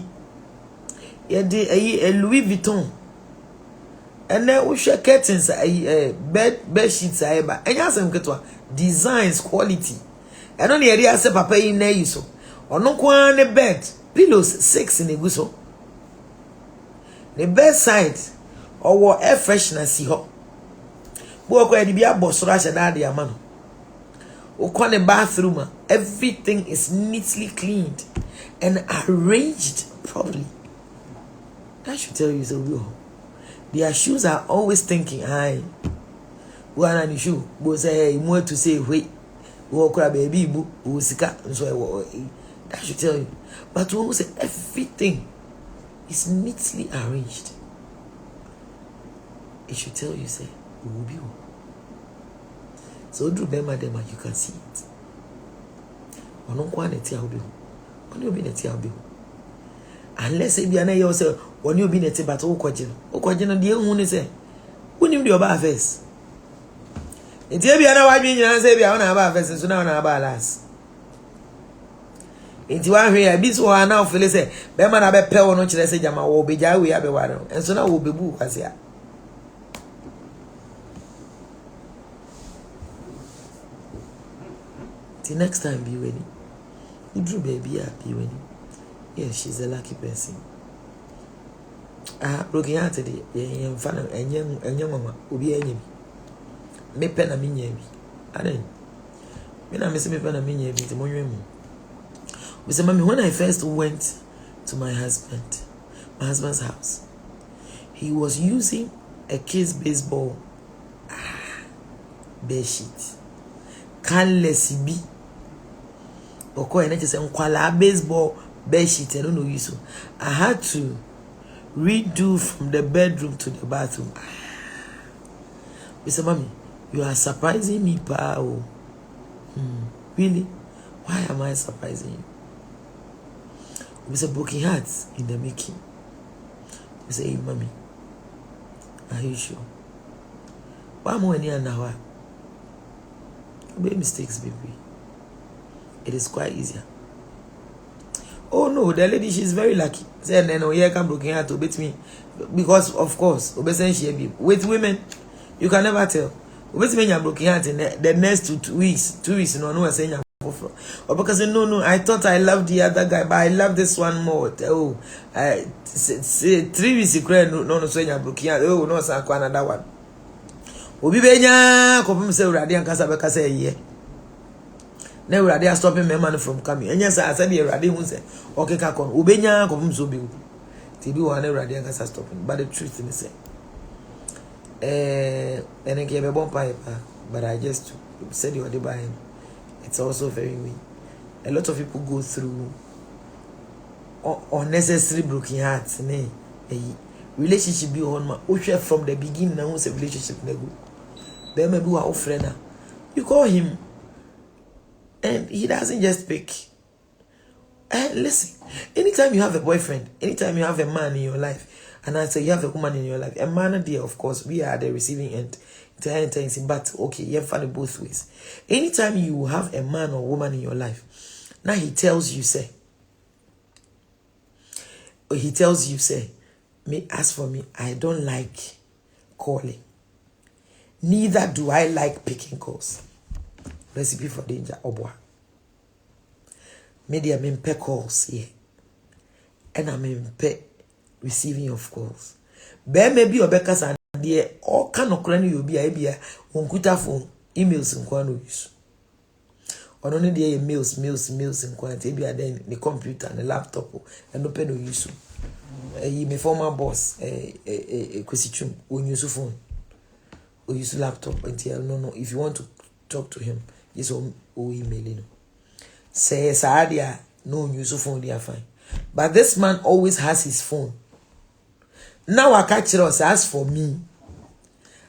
Yeah, a Louis Vuitton. And then we share curtains, bed sheets, and you some designs, quality. And only area say papa in there you so. Or no one the bed, pillows 6 in a guso. The bedside or air freshener see ho. Walk where the beer boss rush and add your man. Or the bathroom, everything is neatly cleaned and arranged properly. That should tell you so. Their shoes are always thinking, "Aye, one on the shoe." But say, "More to say, wait, walk a baby, boo, sika." So that should tell you. But when we say everything is neatly arranged, it should tell you, say, "We will be." So do them, you can see it. Or no quantity, I will be. Oni obi na ti abi. Unless e bia na ye say oni obi na ti but wo kwaje no de ehu ni say wonim de oba first. Enti e bia na wadwe nyina say bia na aba first so na aba last. Enti wa hwe ya bi so na ofele say be ma na be pe wo no kire say jama wo be ja we ya be ware enso na wo bebu kwase a. The next time be ready. Udru baby be ready. Yes, she's a lucky person. Broken hearted, and fan and young mama will be any. Me pen a minion. I didn't. When I miss me pen a minion, it's more room. Mr. Mammy, when I first went to my husband's house, he was using a kid's baseball bed sheet. Can't let it be. Oko ene just nkwala baseball bed sheet I don't know you so I had to redo from the bedroom to the bathroom. Mr. Mommy, you are surprising me, pa. Really? Why am I surprising you? Mr. Broken Hearts in the making. We say, hey, Mommy, are you sure? Why more near now? Make mistakes, baby. It is quite easier. Oh no, the lady, she's very lucky. Say, no, yeah, can Broken Heart to beat me. Because, of course, with women, you can never tell. Obey me, you're Broken Heart in the next 2 weeks, no, I'm saying, or because no, I thought I loved the other guy, but I love this one more. Oh, 3 weeks, no, saying you're Broken Heart. Oh, no, so another one. Obi benya kopim say urade ankasa beka say ye na urade are stopping me man from coming enya say asa de urade hu say okeka kon obenya kopim so bi ti bi wa na urade ankasa stopping but the truth is say ene ke be bon pipe but I just said you are by him. It's also very weak. A lot of people go through unnecessary broken hearts relationship be on my from the beginning now say relationship na go. There may be our friend. You call him and he doesn't just pick. And listen, anytime you have a boyfriend, anytime you have a man in your life, and I say you have a woman in your life, a man there, of course, we are the receiving end. But okay, you have it both ways. Anytime you have a man or woman in your life, now he tells you, say, me, as for me, I don't like calling. Neither do I like picking calls. Recipe for danger, obwa. Maybe I'm in calls here. And I'm in receiving of calls. Bear maybe your beckers and dear all kind of cranny you'll be a unkuta phone, emails in Kwano use. Or only the mails in quantity be then the computer and the laptop and open no use. My former boss, a question when use phone. Or use laptop until no. If you want to talk to him, just email. Say Saadia, no use phone, they are fine. But this man always has his phone. Now I catch it us. As for me,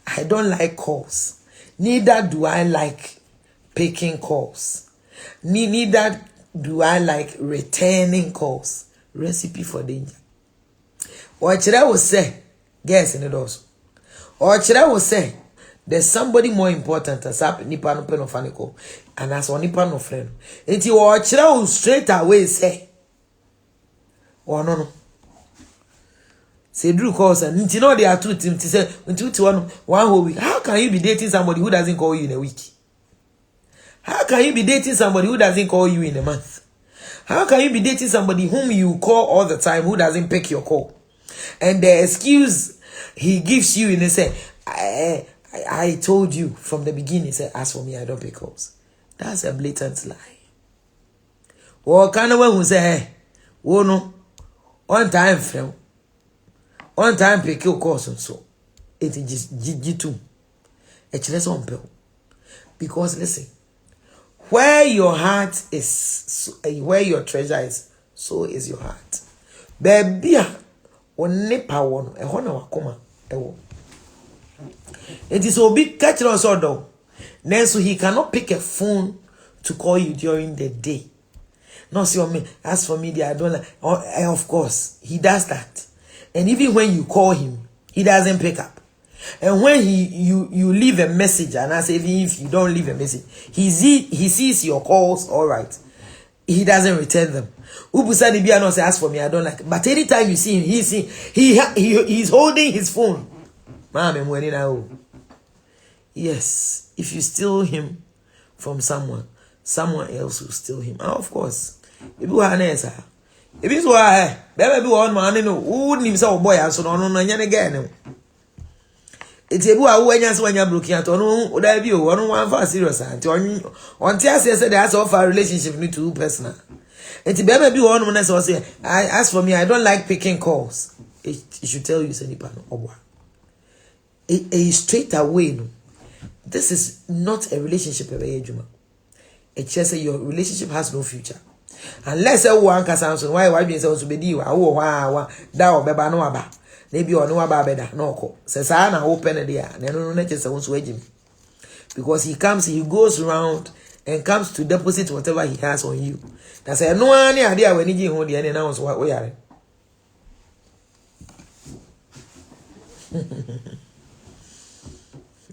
I don't like calls. Neither do I like picking calls. Neither do I like returning calls. Recipe for danger. Or should I will say, guess in it also. Or should I will say, there's somebody more important as up nipa no pen of aniko and as one nipa no friend. And you or should I will straight away say, or no. Say Drew calls and you know they are two teams to say one whole week. How can you be dating somebody who doesn't call you in a week? How can you be dating somebody who doesn't call you in a month? How can you be dating somebody whom you call all the time who doesn't pick your call? And the excuse he gives you in a say, I told you from the beginning, say, as for me, I don't pick calls. That's a blatant lie. Or kind of one who say, hey, oh no, one time friend, one time pick your calls and so. It is G2. It's on pill. Because listen, where your heart is, where your treasure is, so is your heart. Baby, on nipa one, a honor wakoma, it is so big catch us all though. Then so he cannot pick a phone to call you during the day. No, see on me. As for me, I don't like. Of course, he does that. And even when you call him, he doesn't pick up. And when you leave a message, and I say even if you don't leave a message, he sees your calls, all right. He doesn't return them. Ubusani Bia no say ask for me, I don't like it. But anytime you see him, he's holding his phone. Yes, if you steal him from someone else will steal him. And of course, if you are nessa, if it's why, there be one man no who wouldn't himself boy and so no nyane again. It's a boy who anyas when you're broken at on there be one for serious and on tears said that's all for relationship need to personal. It's baby be one when say I ask for me, I don't like picking calls. It should tell you any pan or a straight away no. This is not a relationship it just say your relationship has no future. Unless a one can Samson, why be so to be you? Wow, thou beba no aba. Maybe or no aba beda, no co. Says I open a dear, no nature sounds waging. Because he goes around and comes to deposit whatever he has on you. That's a no idea when he hold the end announce what we are.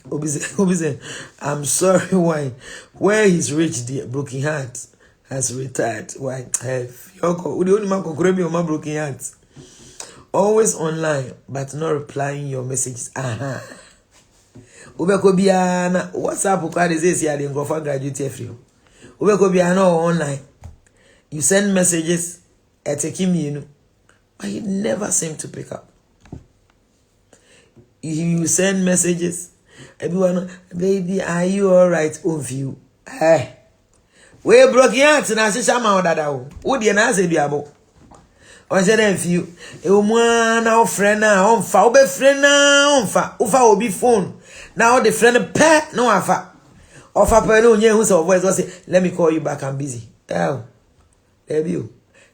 Obise, I'm sorry why. Where he's rich, the broken heart has retired. Why? Yoko, the only man can my broken heart. Always online, but not replying your messages. Aha. Ubeko biana WhatsApp ukade says you are for graduate free. Ubeko biana online. You send messages at a kimi, but you never seem to pick up. You send messages. Everyone, baby, are you all right? Of you, hey, we broke yet, and I say, "Shama, that would you not say, Diabo?" Or said, "If you, a woman, our friend, on fa, be friend, on fa, ufa will be phone. Now the friend pet, no afa, or fa peno, who's of voice was say, let me call you back, I'm busy." Oh, there you.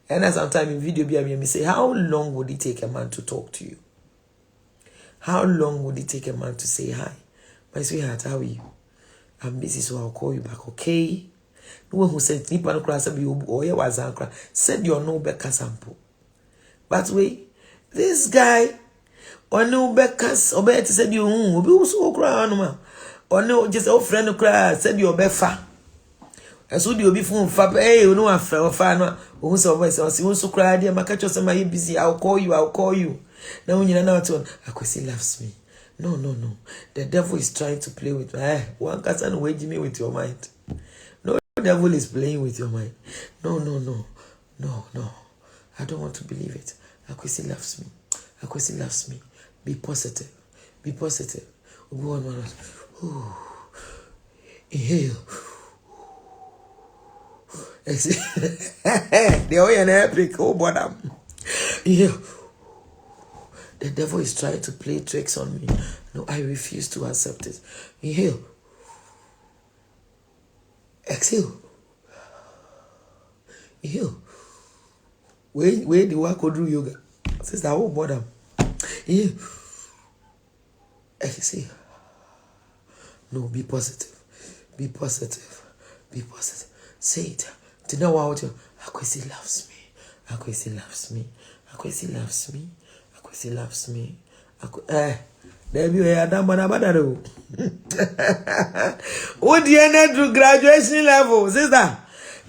And as sometimes in video, be me say, how long would it take a man to talk to you? How long would it take a man to say hi? My sweetheart, how are you? I'm busy, so I'll call you back, okay? No one who said, Nipa no class of you, or you was anchor, said your no Becca sample. But wait, this guy, or no Becca's, or better said you, will be so cry, or no, just old friend of cry, said your befa. As would you be phone, fab, eh, you know, a fan, who's always, or see, so cry, dear, my catch some busy, I'll call you. Now, when you're not on, Akwesi loves me. No. The devil is trying to play with me. One can't wage me with your mind. No, the devil is playing with your mind. No. I don't want to believe it. Akwesi loves me. Be positive. Go on. Inhale. Exhale. The oil and epic. Oh, bottom. Inhale. The devil is trying to play tricks on me. No, I refuse to accept it. Inhale. Exhale. Inhale. Where do I go do yoga? Sister, oh, bottom. Inhale. Exhale. No, be positive. Say it. To know what Akwesi loves me. Akwesi loves me. There be a damn banana. What do you need to graduation level, sister?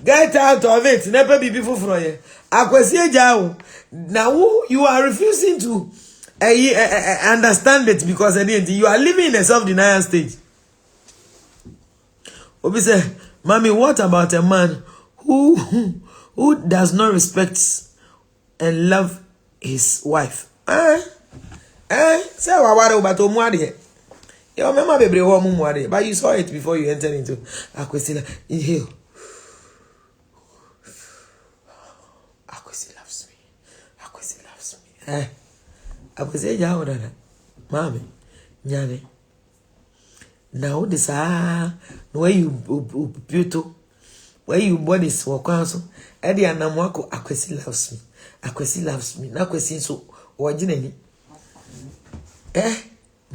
Get out of it. Never be before for you. Akwesi Jao. Now you are refusing to understand it because you are living in a self-denial stage. Obi say, Mommy, what about a man who does not respect and love his wife? Say waware ubato muade. Your mama bebre wo muade, but you saw it before you entered into Akwesi. Inhale. Akwesi loves me. Akwesi ja odana. Mami, nyane. Now this where you beautiful, where you bodies work council. Edi anamwako Akwesi loves me. Na Akwesi so ojineni.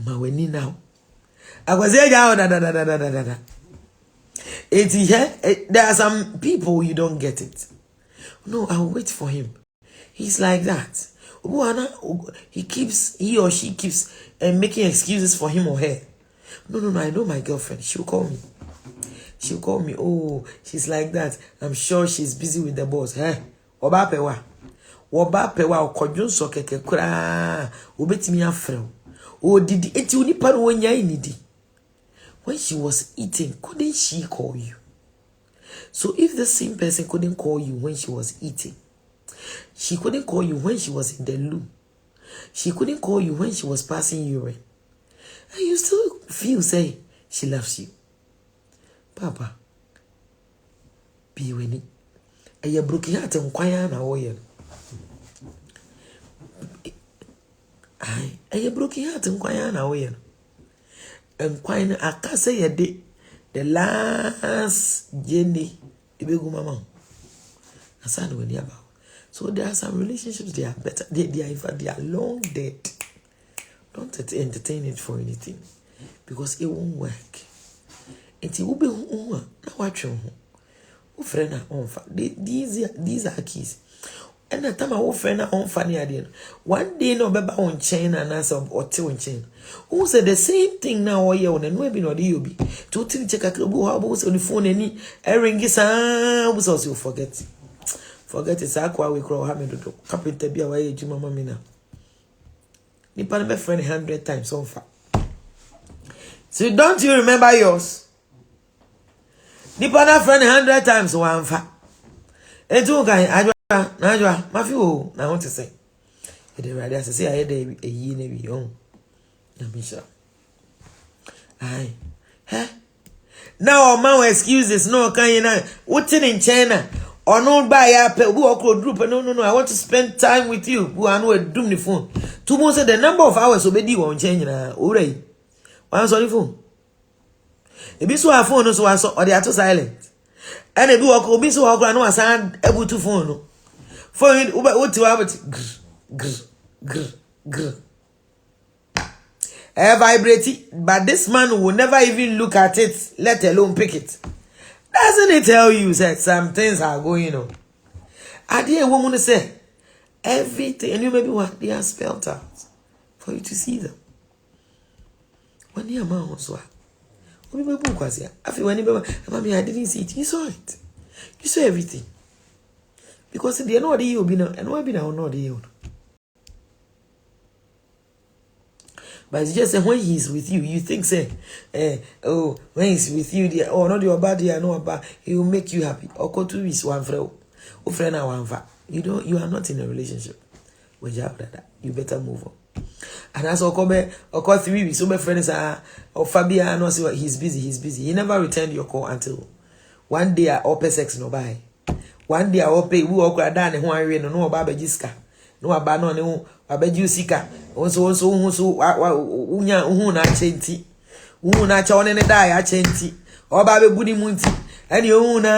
Maweni now. Akwesi ja odana. It's here. There are some people you don't get it. No, I'll wait for him. He's like that. He or she keeps making excuses for him or her. No, I know my girlfriend. She'll call me. She'll call me. Oh, she's like that. I'm sure she's busy with the boss. Oba pewa. Oba pewa okodun so keke kura. Obetimi afrɛ. Oh, did eti onipa no wonya inidi. When she was eating, couldn't she call you? So if the same person couldn't call you when she was eating, she couldn't call you when she was in the loo, she couldn't call you when she was passing urine, and you still feel say she loves you. Papa, be winning. And you're broken heart and quiet now. And you're broken heart and quiet now. And quiet, I can't say a day. The last journey, Ibegu mama. That's what we're about. So there are some relationships, they are better. They are long dead. Don't entertain it for anything. Because it won't work. It will be now watch you. Friend on these are keys. And the time I friend on funny idea. One day no beba on chain and answer or two chain. Who said the same thing now or you on and maybe not you be. To check a club who's on the phone any ring is was also forget. Forget it's aqua we grow having to carpenter be away to Mamma Mina. Nipa my friend 100 times on far. So don't you remember yours? Nipa na friend 100 times one far. And two guy Najwa, Mafu, I want to say. The radio say I had a year maybe young. Yamisha. Aye. Now man excuses no can you know what's in China or no buy up who or group no I want to spend time with you who I know doom the phone. 2 months the number of hours obedi won't change na already. One sorry phone. If you saw a phone so or they are too silent. And if you walk obi so walk no asan able to phone no. Phone what you have grr. Vibrating, but this man will never even look at it, let alone pick it. Doesn't it tell you that some things are going on? I dear woman say everything, and you maybe what they are spelled out for you to see them. When your man was what? I feel when I didn't see it, you saw it. You saw everything. Because they are not the you be now, and why be now not the you. But it's just when he's with you, you think say, when he's with you, not your body, I know about he will make you happy. Or go to his one friend, you are not in a relationship. When you have that, you better move on. And as or 3 weeks, so my friends are or Fabian, no say he's busy. He never returned your call until one day I open sex no buy. One day I open who or down and one no about Jiska. No about no abeju sika onso unya na chenti na cha one ne die a chenti oba be budi munti and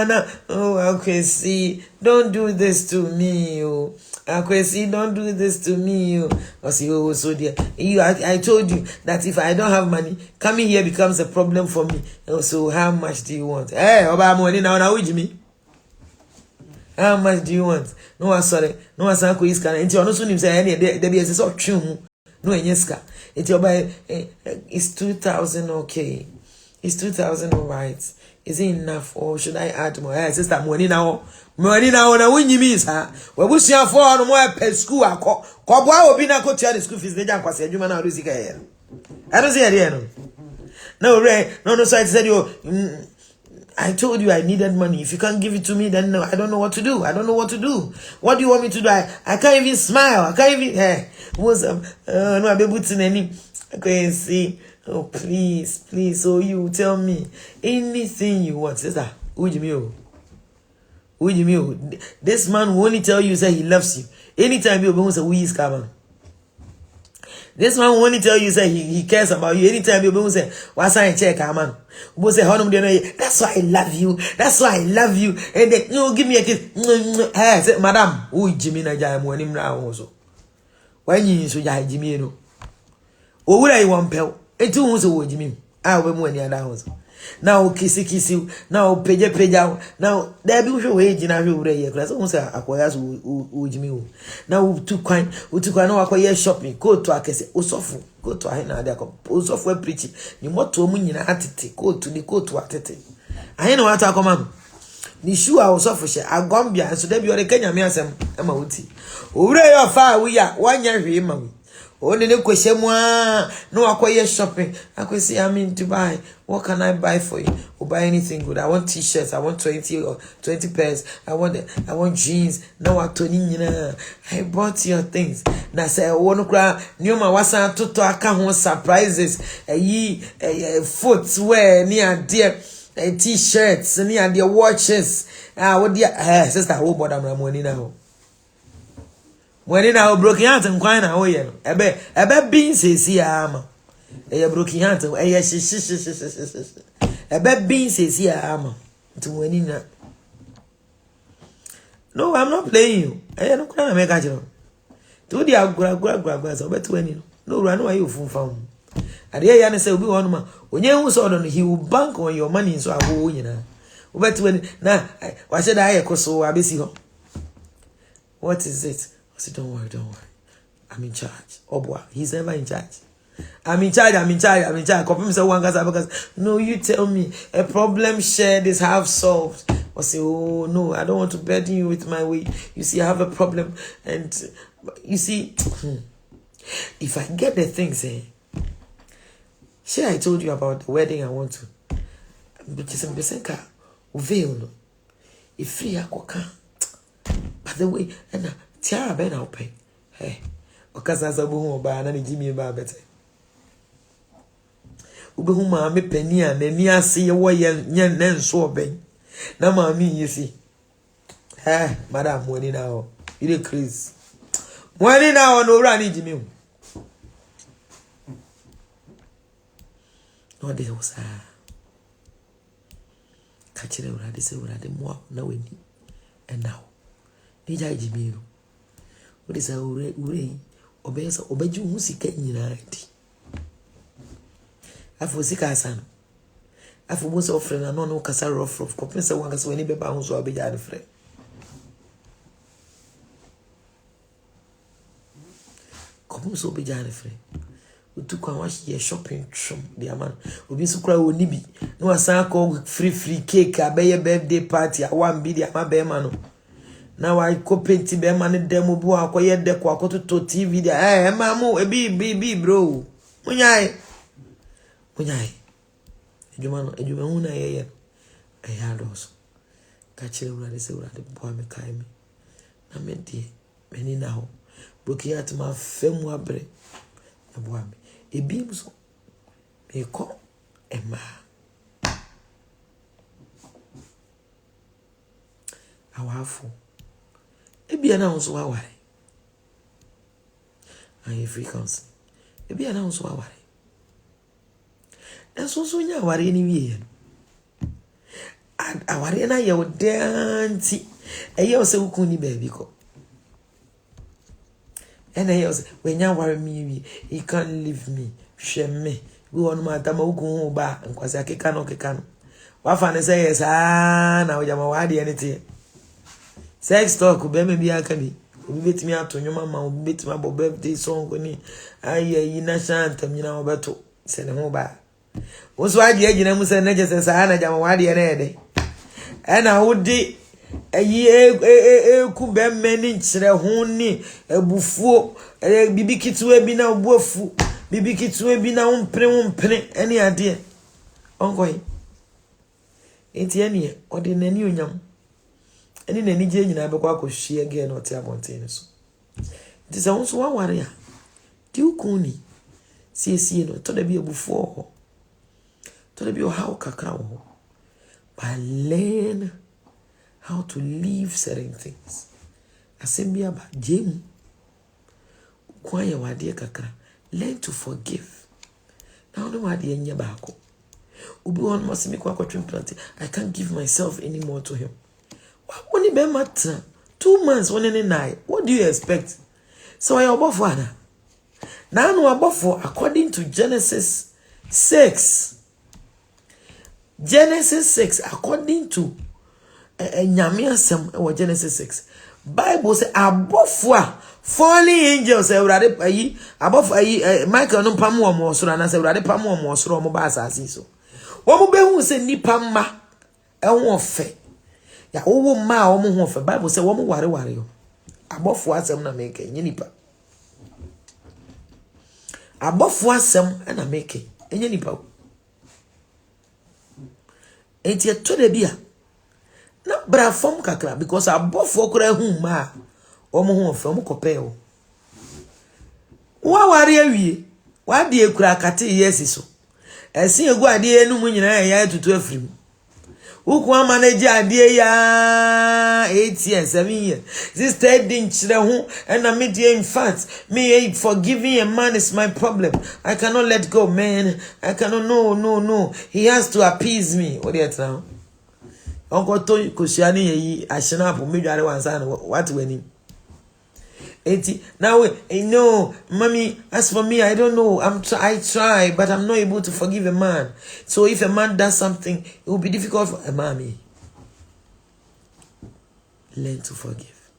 na oh Akwesi don't do this to me oh Akwesi don't do this to me oh say oh so dear I told you that if I don't have money coming here becomes a problem for me so how much do you want oba money now with me. How much do you want? No, I'm sorry. No, I'm sorry. Into your no soon say any there be a sort of no enyeska. Into your it's 2,000 okay. It's 2,000 all right. Is it enough or should I add more? Sister, money now na when you miss her. We wish you for no more per school ko boa obi na ko tia the school fees dey jam kwase adwuma na do sika here. I don't see here no. No, so I said you I told you I needed money. If you can't give it to me, then no, I don't know what to do. What do you want me to do? I can't even smile. I can't even what's up? No, I'll be putting any okay, see. Oh please. So you tell me anything you want. Sister, Ujimio. This man will only tell you say he loves you. Anytime you go say we is coming. This man will only tell you say he cares about you. Anytime you say what's I check man. We say that's why I love you. And then you give me a kiss. Hey, say madam, who Jimmy na jam when him now also. When you so jai Jimmy no. O would I want pel? E tu so Jimmy. Ah we mo ni ada house. Now kisi now peja now there be show age na show re ye class won say akoya so ujimi o now tu kwan no akoya shopping go to akese osofu go to ahe na de akọ osofu preach ni moto mu nyina atete go to ni go to atete ahe na wata akoma ni shoe a osofu she agombia so da bi ore kanya me asem e ma wuti owure yo fa wi ya wanya hwe ma wi Only the question no akoye shopping. I could say I'm in Dubai. What can I buy for you? Or buy anything good. I want t-shirts. I want 20 pairs. I want jeans. Now I told you, I bought your things. Now say I want to cry. New ma wasa toto aka surprises. Footwear near dear t-shirts near dear watches. What dear sister who bought them money now. When in our broken heart and crying away, ebe being says here, ama. A broken heart, ebe being says here, ama. To winning that. No, I'm not playing you. I don't cry, make a job. To the grab, so bet winning. No, run away, you fool found. And here, Yana say, we want man. When you saw on, he will bank on your money, so I go, you know. Bet when now, why should I echo so I be see her? What is it? Say, don't worry. I'm in charge. Oh boy, he's ever in charge. I'm in charge. Confirm say one because no, you tell me a problem shared is half solved. I say, oh no, I don't want to burden you with my weight. You see, I have a problem, and you see, if I get the things, I told you about the wedding I want to. But some percent veil. If free I can. By the way, and Tiara ben I'll pay. Hey, because as a woman by an Jimmy Barbette. Ubehuma me penny and then near see a way yan so ben. Now, mammy, you see. Eh, madam, when now, you decrease. When now, no running Jimmy. No, this was catch it over. This is what I did more knowing. And now, did I Jimmy? What is our way? Obey you who see Kenyanity. I for sick as son. I for most offering and no castle of compensate one as when he bounds or be the friend. Come so be the friend. We took a watch your shopping from the man. We be so cry with Nibi. No, a son called free cake, a birthday party, a 1 billion, my bear man. Now I copy be man demo bo akoye de kwa to TV de mamu e bi bro munyai ejuma hu na ye hados ka chire urade se urade bo me kai me na me die meni na ho broki at ma femu abre na bo me e bi so me ko e ma awafo Ebi announce wa ware. Aye frequency. Ebi announce wa ware. Enso so nya ware ni wie. Aware na ye odanti. Eye o se wukun ni baby ko. Ena ye o se we nya ware mi wie. He can't leave me. Hwe me. Go on ma tama wukun ho ba nkwase akeka no. Wa fa ne say yes na o jama wa de anything. Sex talk be me bia ka bi obi betimi ato nyoma ma obi betimi abo birthday song ni ayi na shanta nyina obeto se ne ho ba woso ade agina mu se ne jese sa na jama wade na ede na wodi ayi ku be me ni nkyere ho ni ebufuo bibi kitwe bi na obuafu bibi kitwe bi na umpre ene ade onkoi enti ene ode nani onyam Any Nigeria nyina be kwa kohwie again no te abonten so. It is also one warrior. Di kuni. Sie no to da bi ebufo. To da bi how kakra wo. But learn how to leave certain things. Asembia ba jem. Kwa ya wade kakra. Learn to forgive. Now no wade nya ba ko. Obi won must me kwa twemplant. I can't give myself anymore to him. Only be matter 2 months when any night. What do you expect? So I above one. Now no above according to Genesis 6. Genesis 6, according to Nyame asem Genesis 6. Bible say abofo fallen angels ewrade ayi abofo ayi Michael no pam wo mo soro na say ewrade pam wo mo soro mo ba asase so. Wo mo be hu se nipa ma ehun ofe. Ya wo ma wo mo hu ofe. Bible say wo mo ware yo. Abofo asem na make enye nipa. Abofo asem na make enye nipa. Enti eto de bia na bra fom kakra because abofo kura hu ma omo hu ofe omo kope o wa ware awie wa de ekura kate yesi so esi egu ade enu mu nyina ya tutu afrim uku ama na ji ade ya 8 years 7 years this third din chire hu and na me in fact me forgiving a man is my problem. I cannot let go, man. I cannot. No, he has to appease me. What do you now? Uncle to Kushani ye ashina po me dware wansa na what wani. Eti now no, mommy, as for me I don't know. I try but I'm not able to forgive a man. So if a man does something, it will be difficult for a mommy. Learn to forgive.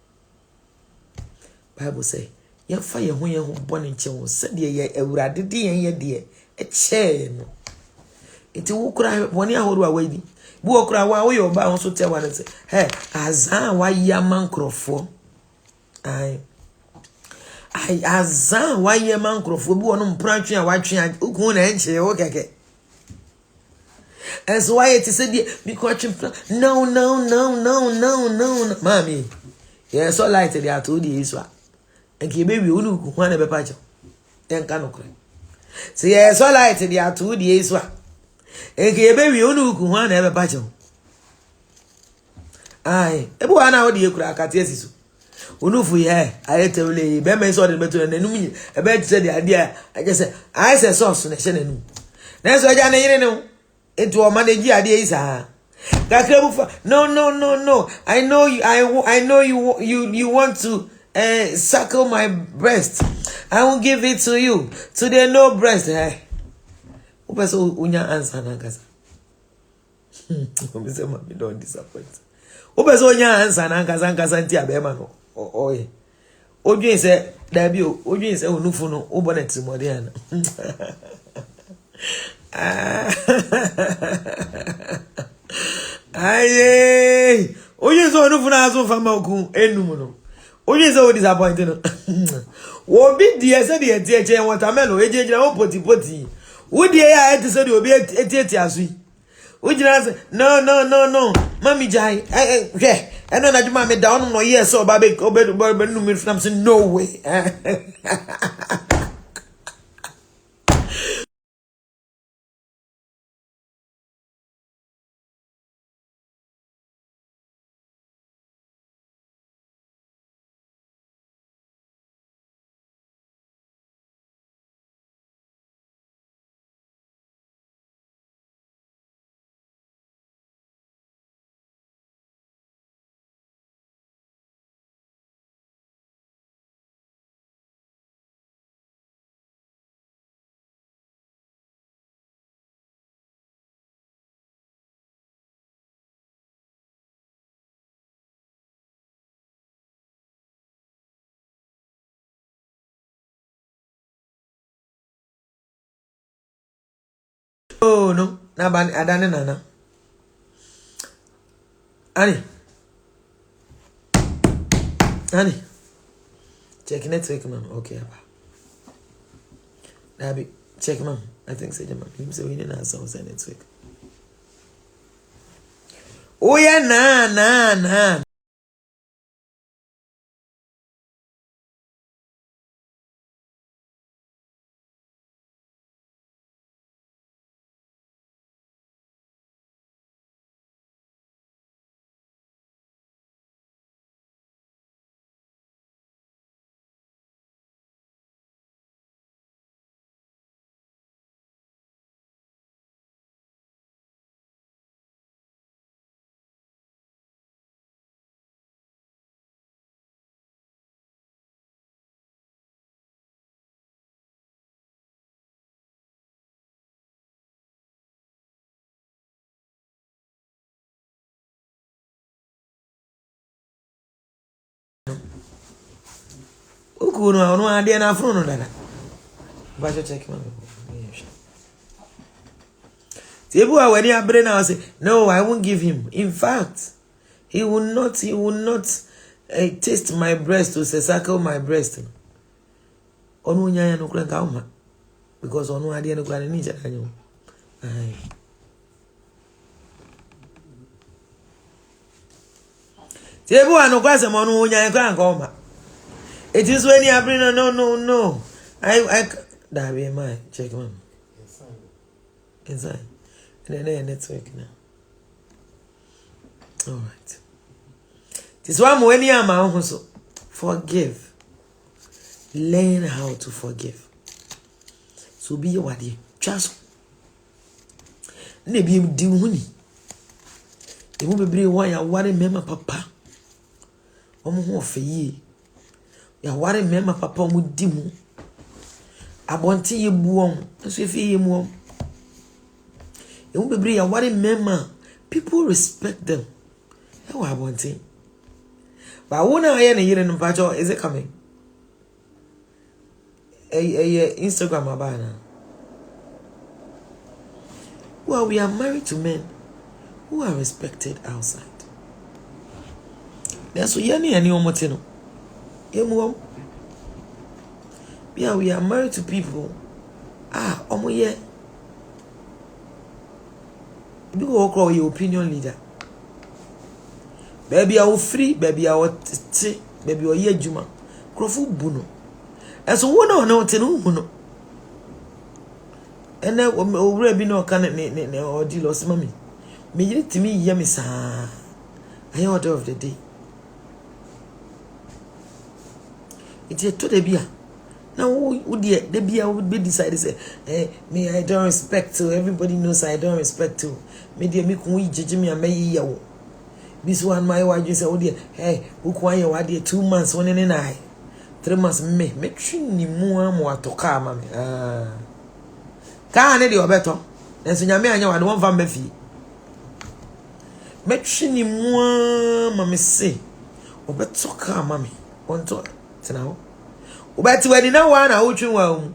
Bible say, "Ya fa ye ho bone nche wo se de ye awurade de ye de e che no." Eti wo kura woni ahoru awadi. Bu okura wa wo yo ba ho so te wa ne se, "Hey, azan wa yaman krofo." Ai azan wa yaman krofo bi wono mpratwe a watwe ukun na enche wo keke. As why it is said because no. Mommy. Yeah, so light they are told you is what. And ki baby unu ku hwan be pacho. En ka no kre. So yeah, so light they are told you is what. And ki baby unu ku hwan be pacho. Ai, ebu ana wo de ekura akate asiso. Unu fu ye, ayete wele be me so de beto na num e be tse de ade a je se ai se sauce na hye na num. Na so ja na yire no. Into o manage ade isa. No. I know you. I know you want to suckle my breast. I will give it to you. Today no breast. Upeso unya answer na kasa. Umise mami don't disappoint. Upeso unya answer na kasa nti abema no. Oye. Odwin se dabi o. Odwin se onufu no. Ubonet modiana. Aye. Oye so no funa so fama oku enum no. Oye so disappointed no. Wo bi die se de tie watermelon ejejira wo poti. Wo die ya eti so de obi eti asu. Wo jira se no. Mami jai. Hwe. Eno na juma me down no yes so ba be no me fam say no way. Oh no. Na ban adane nana. Ani. Check network man. Okay, aba. Dabi, check man. I think say man. Him say we need answer on network. Oh yeah, na. Uku no no ade na afro no dada. Ba check man. Tebu a wani abre na say no, I won't give him. In fact, he will not taste my breast to suckle my breast. Onu nya no kura ka uma because onu ade no kura ni ja anyo. Ai. Tebu a no kwa se mo onu nya kura ka uma. It is when you abre no. I that be my check man. Inside. And then network now. All right. This one when you am also forgive. Learn how to forgive. So be your wadi. Just ne be di huni. E mo bebre wa ya ware mema papa. Omo ho ofeye. Ya ware mema papa omo di mu. Abonti ye buom. So efe ye mu. E mo bebre ya ware mema. People respect them. E wa abonti. But wona aye ne yire no pacho is it coming? Instagram abana. Well, we are married to men who are respected outside. That's why any omotino. Yeah, we are married to people. Omoye. You go call your opinion leader. Baby, I will free. Baby, I will baby, I will ye juma. Krofu buno. And so one or no tenu. And then we be no can or dealers, mommy. Me to me, yummy, sir. I order of the day. It's a to the beer. Now, would the beer would be decided, say, me, I don't respect to everybody knows I don't respect to. Me, dear, me, can we judge me and may you? This one, my wife, you say, oh dear, hey, who quiet, what dear, 2 months, 1 and I. 3 months, me, trini more to come, mammy. Can't any better. And so, Yammy, I know I don't want my fee. Metrini more, mammy, say, or better come, mammy, on to now. But when you know one, I would you well.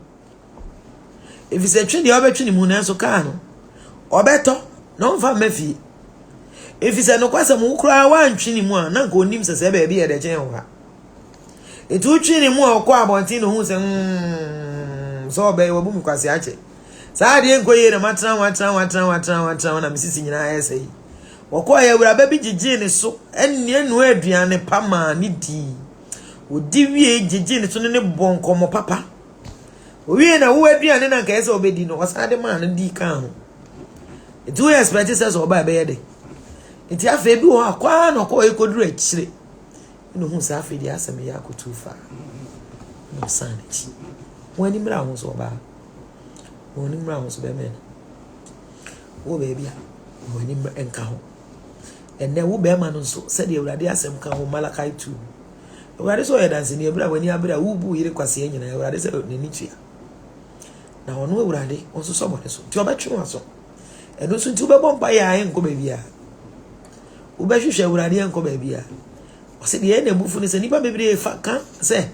If it's a trini, the other trini moon, so can or better, no for my fee. If it's a no question, who cry one trini more, not go names as a baby at the general. It would trini more, Quabantino, who's so bay or boom quasiache. Sadi and Quay, a matron, I'm sitting in ISA. Or quiet with a baby Jane so, and near Nuedrian, Pama, Niddy. Would deviate Jane to the bon como papa. We ain't a word and a case of Bedino was had a man and decam. It will expect us or by bed. It's a fabu or quan or coy could reach. You know who's half the Asamiaco too far. No sanity. When him rounds or bad. When him rounds by men. Oh, baby, when him and cow. And there will be a man also said you already asked him cow Malachi too. Where is all dancing here, when you have a woo, you request and I already said Nichia. Now, no, already also somebody so. To about you also. And also to be bomb by and go baby. Ubashu shall already and go baby. Was it the end of Buffon is a nipper baby? Can't say,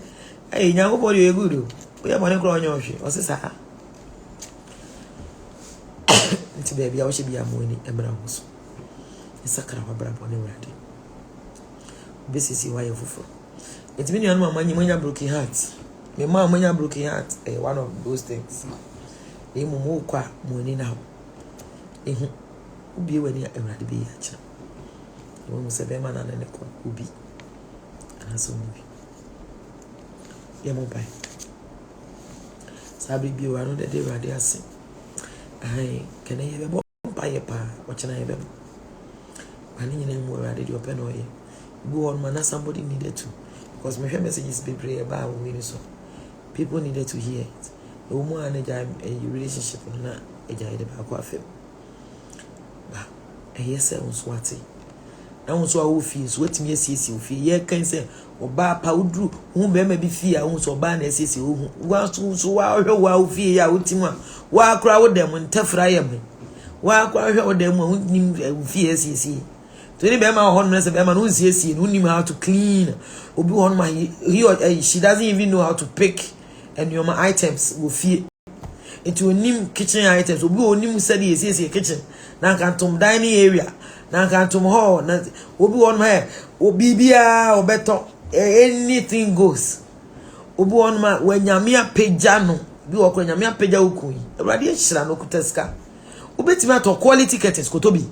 hey, young boy, you're good. We have one crown your ship. What's this? It's a baby, I should be a money emeralds. It's a crab brab on already. This is why you're full. It's been your money when you're broken heart. My mom when you're broken heart, one of those things. You move quite money now. Who be when you're already be at you. You won't say, man, and a court will be. And so movie. You're mobile. Sabri be one the day where they are saying, I can I have a bomb by a pa, watching I have them. I need any more added your pen or you. Go on, man, somebody needed to. Because my messages be pray about when so people needed to hear it. The woman and a relationship or not a guy about coffee. But I hear sounds what now so I will feel sweat me as you feel. Ye can say or bar powder whom may be fear who so ban as you want to so wow fear ultima. Why crowd them when tough fry me? Why crowd them when fear see? to any bema or honest bema no see no know how to clean. Obi on my he or she doesn't even know how to pick and your items will fear into a new kitchen items. Obi onim said yes kitchen. Na kantom dining area. Na kantom hall. Na obi on my obi bia obeto anything goes. Obi on my when nyamia peja no bi wo ko nyamia peja ukun. Ewrade ehira no kuteska. Obetimi ato quality curtains kotobi.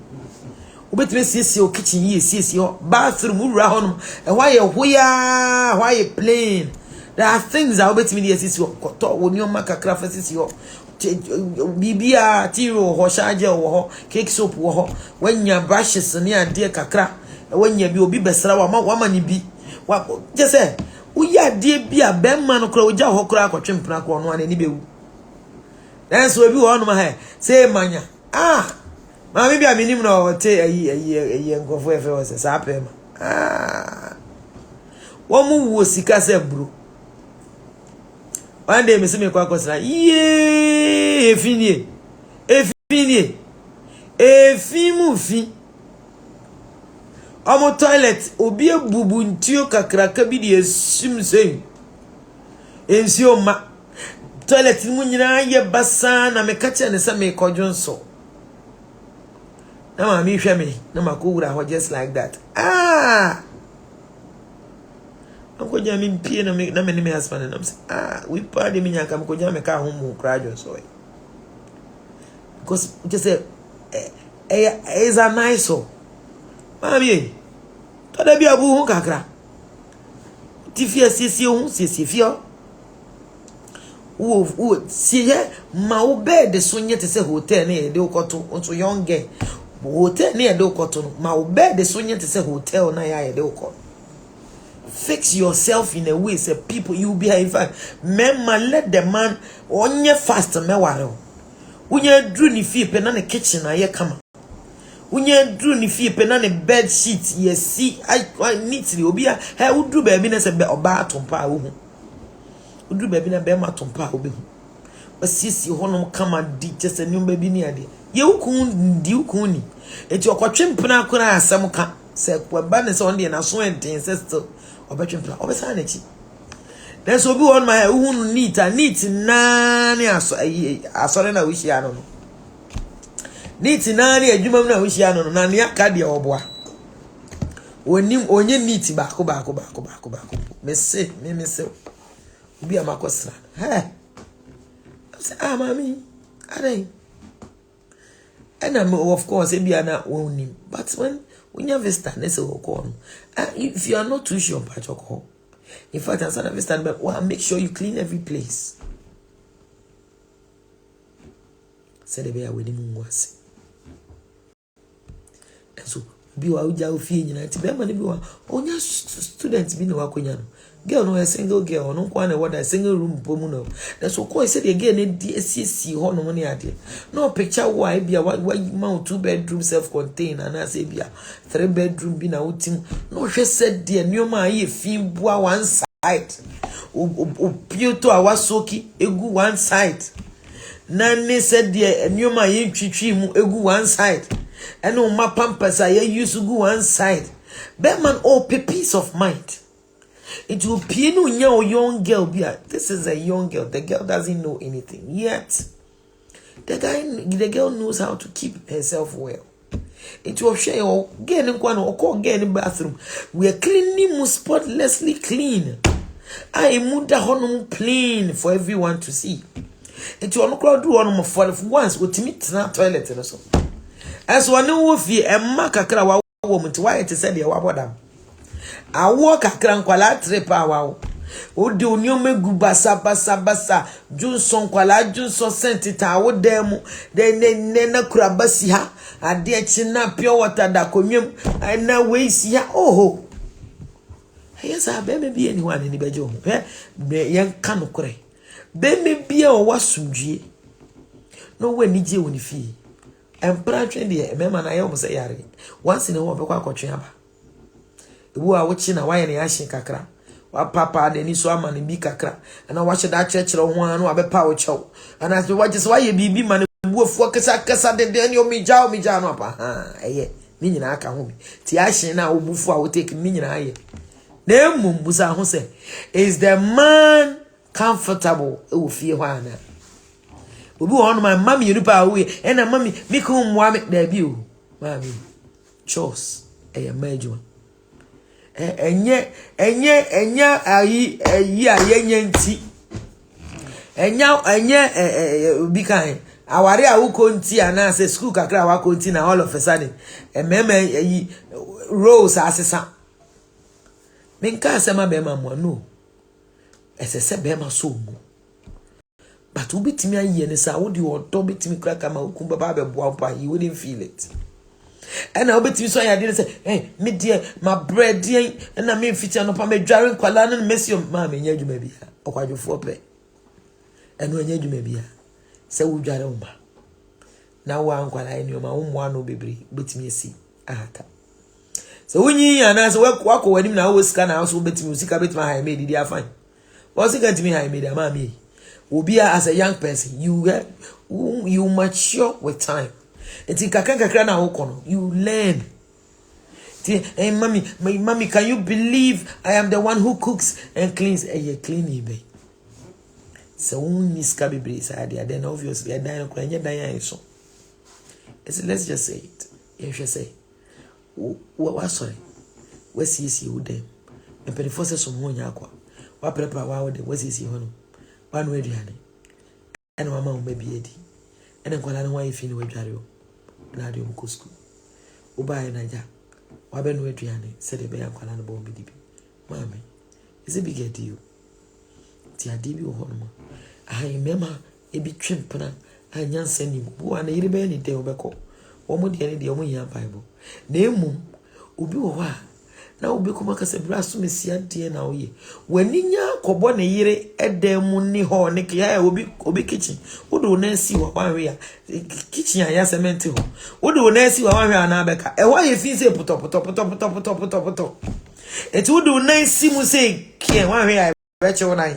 Obetimi siesie o kitchen ye siesie o bathroom wura hono. E why hoya why plain. There are things that obetimi dey siesie o koto woni o makakra fa siesie o. Bibia tiro ho shaje wo ho cake soap wo ho wanya brushes ne ade kakra wanya bi obi besra wa ma ni bi wa je say uya de bia bemma no kra oja ho kra akotwempena ko no ani bewu dan so obi wo no ma he say manya ma mi bia minim no te ayi ngofo efe wo se sa pema wo mu wo sika se bro one day me se me kwa kwasra efinie efimu fi omo toilet obi ebubu ntio kakraka bi de esum sei ensi o ma toilet mu nyina ye basa na me kache ne se me kodwonso na ma mi hwe me na makowura ho just like that Uncle Jamie P na me me husband and I'm say we party me nyaka me ko jame ka ho mu krajo so because just say is a nice so mami to da bia bu hu kakra ti fie siesie hu siesie fie wo sie ma wo bed so nye te say hotel na ye de ukoto onto young girl hotel na ye de ukoto ma wo bed so nye te say hotel na ye de ukoto. Fix yourself in a way say people you be in fact men let the man onye fast me ware unye dru ni fie pe na ne kitchen aye kama unye dru ni fie pe na ne bed sheet ye see I neatly obi a he udru ba bi na se be oba atompa wo hu udru ba bi na be ma atompa obi hu basisi honom kama di just nyumba bi ni ade ye ukun di ukun ni enti okotwempena akora asem ka se kwa ba ne se on de na so enten sister obetwempla obesa na chi then so bi won my uhunu neat na ne asore na wishi ano no neat na ne adwuma na wishi ano no na ne aka de oboa onim onye neat baako me se obi amakosra say mami adai and of course ebia na onim but when you visit and say if you are not too sure about your call, in fact, as an visit, but make sure you clean every place. Say the bear with him was. And so be wa uja ufi nyina ti be mani bi wa onya students bi na wa konya no girl no a single girl no kwa na wada single room pomu no na so ko say the girl na di asisi ho no ne ade no picture wa bia wa ma 2 bedroom self contained and na say bia 3 bedroom bi na utim no hwe said the nyoma aye fi bua one side o pioto awa soki egu one side na ne said the nyoma aye twitwi mu egu one side and no my pampers I used to go one side. Beman oh peace of mind. It will be no young girl. This is a young girl. The girl doesn't know anything yet. The girl knows how to keep herself well. It will share or get in one or get in bathroom. We are cleaning spotlessly clean. I moved the honum plain for everyone to see. It will not do one for once with me to toilet and so. As one no fi emma kakra wa wo why it said the wabodam awo kakra nkwala trepa wa o de onioma gu basa junson kwala junson sentita wo dem de na kura basi ha ade achi na pure water da konwem na we si ha oho yes be me bi anyone ni bejo yen ka no kure be me bi o wasumdue no we ni je woni fi empra twende e mema na ye o say yare once in a while be kwa akotwe aba ewu a wochi na waye na ya hye kakra wa papa de ni so ama ne bi kakra na wa hye da kyekere ho anu abepa wo chew ana so waje so waye bibi ma ne buofu kasa de ni o mi ja no apa eye me nyina aka ho me ti ahye na obufu a wo take me nyina aye na emum busa ho say is the man comfortable e wo fie ho ana obi wo no my mommy you pa we e na mommy me ko mwa me da bi o mommy chos e ya majuma enye ayi ayenye nti enye obi kan aware a wo konti ana se school kakra wa konti na all of a sudden emema ayi rose asesa menka asema be ma mo no esese be ma so mu but we bitimi aye ne sa wo di odo bitimi kra kama okun baba be boa pa you wouldn't feel it and I obetimi so ya dey say hey me dear my bread dey na me fiti no pa me dware kwala no mesi ma me nya dwuma bia okwadwofo pe eno nya dwuma bia se wo dware umba na wa nkwala eni o ma wo mo ano bebre betimi esi ahata se wonyi ana se wako wanim na wo sika na so betimi sika betimi ha me didi afan wo sika timi ha me da ma me obia as a young person you mature with time. Eti kakra na wokono you learn. Hey mommy can you believe I am the one who cooks and cleans you clean be. So miss kabibre side then obviously I die no kwanya dan so. Let's just say it. You should say what sorry. We see you dem. And pe force some ho nya akwa. Wa prepare wa wo dem we see ho no. Wa no aduane. And mama wo be edi. And nkwala no wa ifi ni wadware o. Na de mu kosku obaye na ja wa be no aduane se de be yankwala no bo bi mama is a big deal ti ade bi ho no ai mema e bi twempena anyansa ni bu ana yire be ni de obeko wo mo de ni de wo nya bible na emu obi wo ho a na obi kuma kase bra so mesia de na wo ye wani nya kobo na yire edem mu ni ho ne ya obi kitchen wodo na si wa wanwe ya kitchen ya cement ho wodo na si wa wanwe ana beka e wa ye fi se puto eti wodo na si mu se kie wanwe ya beche wonai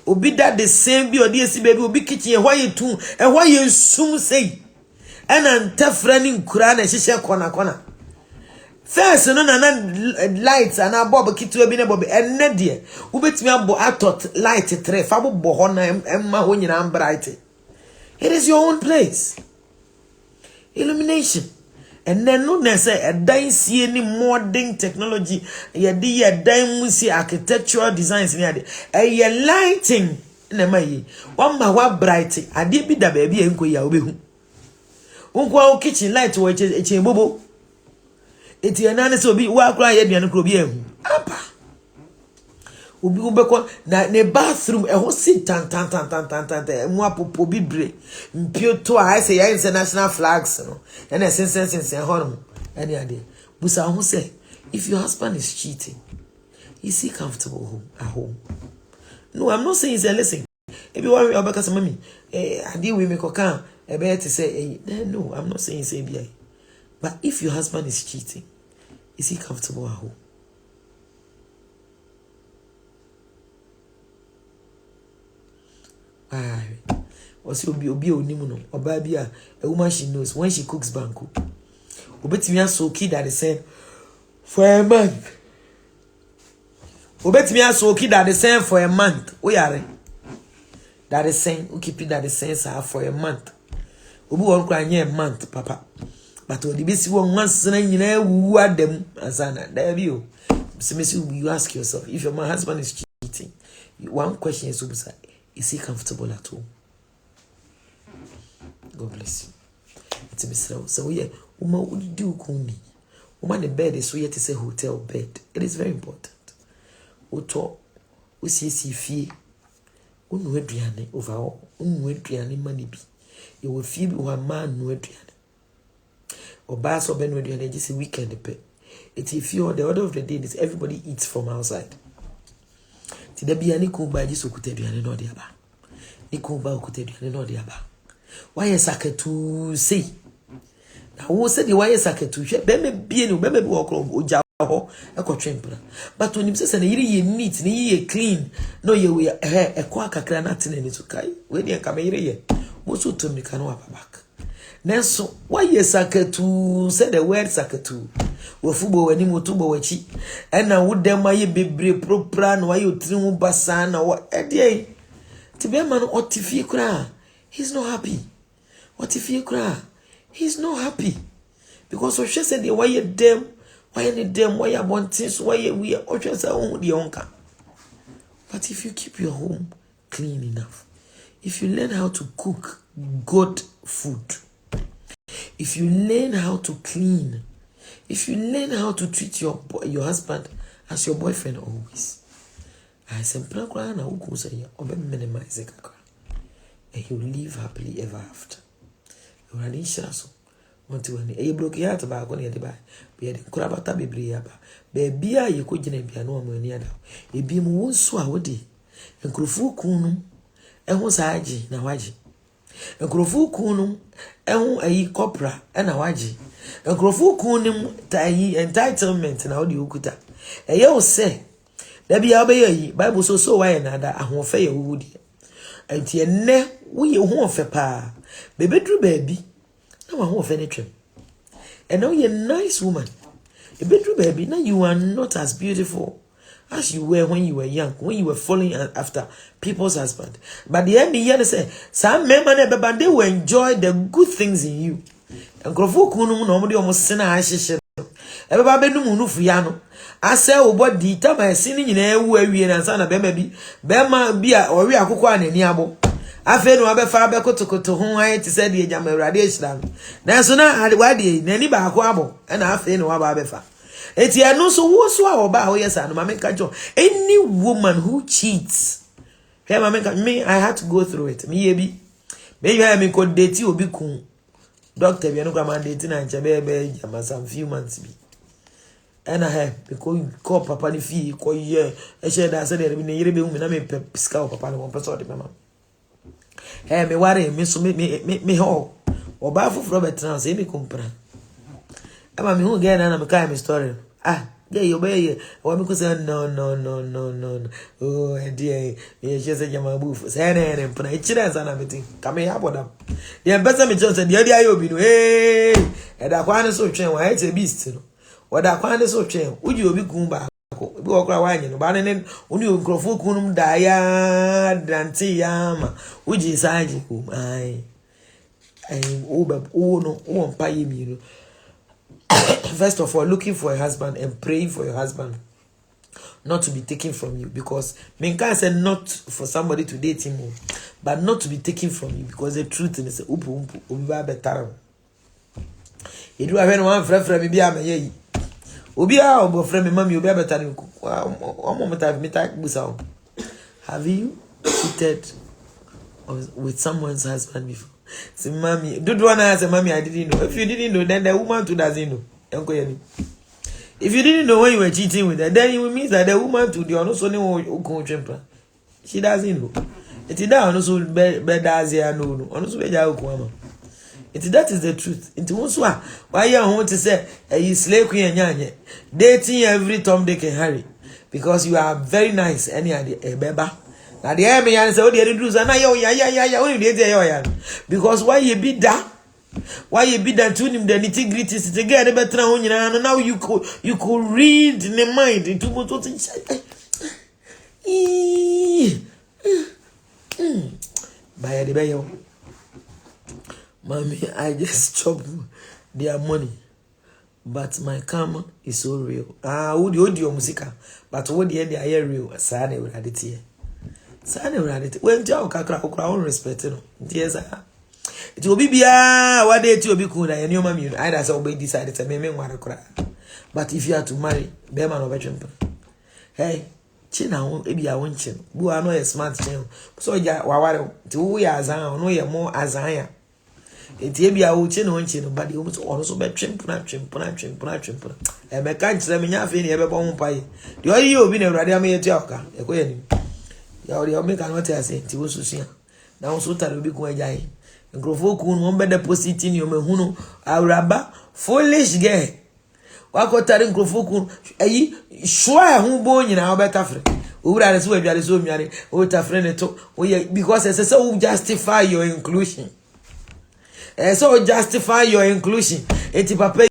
obi that the same bi odi esi baby obi kitchen e wa ye tu e wa ye sum sei ana ntafra ni nkura na hihye kona first no na lights and abob kitu bi ne bob enne de ubetimi abo atot light 3 fa bo ho na emma ho nyina bright. It is your own place. Illumination. And then no na say a dan see any modern technology ye de ye dan mu see architectural designs ni ade ye lighting na mai one ma wa bright ade bi da ba bi enko ya obehu unko kitchen light wo eche bobo eti enane so bi wa kura ye duane kuro bi ehu apa obi ubeko na ne bathroom e ho si tan mu apopo bibre mpio to a say ya international flags no and sense hono any ade busa ho say if your husband is cheating is he comfortable at home? No, I'm not saying say listen if you want obeka say mami ade we me koka e be to say no, I'm not saying say bi. But if your husband is cheating, is he comfortable at home? Why? Also, obi onimuno. Oba bia a woman she knows when she cooks banku. Obetimi so kid that is saying for a month. Obetimi so kid that is saying for a month. We are that is saying who keep it that is saying for a month. Obi won kra nye month papa. But when the bisi won once na nyina wu adem asana there be o. So you ask yourself if your husband is cheating. One question is he comfortable at home? God bless you. It's a mystery. So yeah, woman would do kuni. Woman the bed is so yet is a hotel bed. It is very important. Oto we see fie. Unu aduane overall. Unu aduane money bi. You will feel one man no aduane. Oba so ben no aduane just a weekend pe. It if you the order of the day is everybody eats from outside. Ti da bia ni ko ba ji so kuta aduane no de aba. Ni ko ba kuta aduane no de aba. Why saketu say? Na wo say the why saketu hwe be me bie ni be me bi wo kro oja ho e ko twempra. But when you say na yiri ye neat ni ye clean no ye we e ko akakra na tene ni to kai. We dey ka me yiri ye. Mo so to me ka no aba back. Neso, why ye sakatu, said the word sakatu. We fubo when you tubo wachi. And I would them my be propran, why you trimu basan or what a day. Tibeman or Tifi cry. He's not happy. What if you cry? He's not happy. Because she said, why you them, why you them, why you want things, why you we are just our own yonka. But if you keep your home clean enough, if you learn how to cook good food, if you learn how to clean, if you learn how to treat your husband as your boyfriend always, I simply cry and I will say, minimize it, and he will live happily ever after. You are in Shasso. Want to any a block yard about one the buy. Be a crabata bebriaba. Baby, you could be no more near now. A beam won't swallow and Krufu kunum, and was Aji, Nawaji. And Krufu kunum, and a copra, and Nawaji. And Krufu kunum, tai entitlement, and how do you kuta. A yo say, there be obey Bible so why another, I won't fail wood. And ye ne, we won't fa pa. Baby drew baby. No one won't finish him. And now you're a nice woman. A bedroom baby, now you are not as beautiful as you were when you were young, when you were falling after people's husband. But the end, the say, some men they will enjoy the good things in you. And Grofu Kunu normally almost send a hashish. Everybody no munu fiano. I say, oh, what the time I seen in a way and son of baby, Bema beer or we are cookwan in Yabo. I feel no other father to whom I said the Jammer radiation. Now, so now I wadi, Nanny Baquabo, and I feel no other befa. It's ya no so what's our bow, yes, and Mamma Cajo. Any woman who cheats, hey, Mamma, me, I had to go through it. Maybe I may could date you be cool. Doctor, you know, come and dating and Jabe, some few months be. And I have because you call Papa the fee, call ye, I said, I said, in a year, I may piscal Papa, one person, Mamma. Hey, me worry, me ho. Or bafu from a trans, me compra. Am I me who get an kind of story? Ah, yeah, you obey. Or because no. Oh, dear, me just say my boof. Say, and put a chance and everything. Come here, what up? Yeah, better me just said, the idea you'll be. Hey, and I want to so train, why it's a beast. What I want to so train, would you be kumba? Go cry no banane uni nkrofo kunum da ya dante yama uji saji ku ai no won paye mi no. First of all, looking for a husband and praying for your husband not to be taken from you, because men can say not for somebody to date him, but not to be taken from you, because the truth is upu obi ba better. You do have one friend me bia me Obia or boyfriend, mommy, you better than one moment I've met Busao. Have you cheated with someone's husband before? Say, mommy, don't want to answer, mommy, I didn't know. If you didn't know, then the woman too doesn't know. If you didn't know when you were cheating with her, then it means that the woman too, the honest only she doesn't know. It's down also bed as I know, honestly, that is the truth. It was why you want to say you slave queen and dating every Tom, Dick, and Harry, because you are very nice. Any idea, beba? Now the enemy answer, oh, the do yeah. Because why you be that? Why you be that to him? The nitty gritty to get a better on you, and now you could read in the mind into what by the bay. Mommy, I just chop their money, but my karma is so real. Would you audio musica? But what the end they are real? Sane will add it here. Sane will add it. When Joe Kakra respect, yes, it will be what day to be cool. And your mammy, I just obey decided to make me want to cry. But if you are to marry, Beman or veteran, hey, China, maybe I want you. Who are not a smart child. So, yeah, to we are Zion, no, you're more as I am. It's a bia uche no nche no but you also be trimpuna. E me kan kire me nya fe ne e be bon pai. De oyi obi na urade am yetu aka. E ko yanim. Ya ori o me kan what ase ti wo susia. Na wo so tare obi ko ajai. Nkrofo ku no be deposit ni o me hunu awraba foolish girl. Wa ko tare nkrofo ku ayi shwa hu bo nyina wo be tafre. Owura so adwale so miare o tafre ne to o because say you justify your inclusion. So justify your inclusion. Eti papa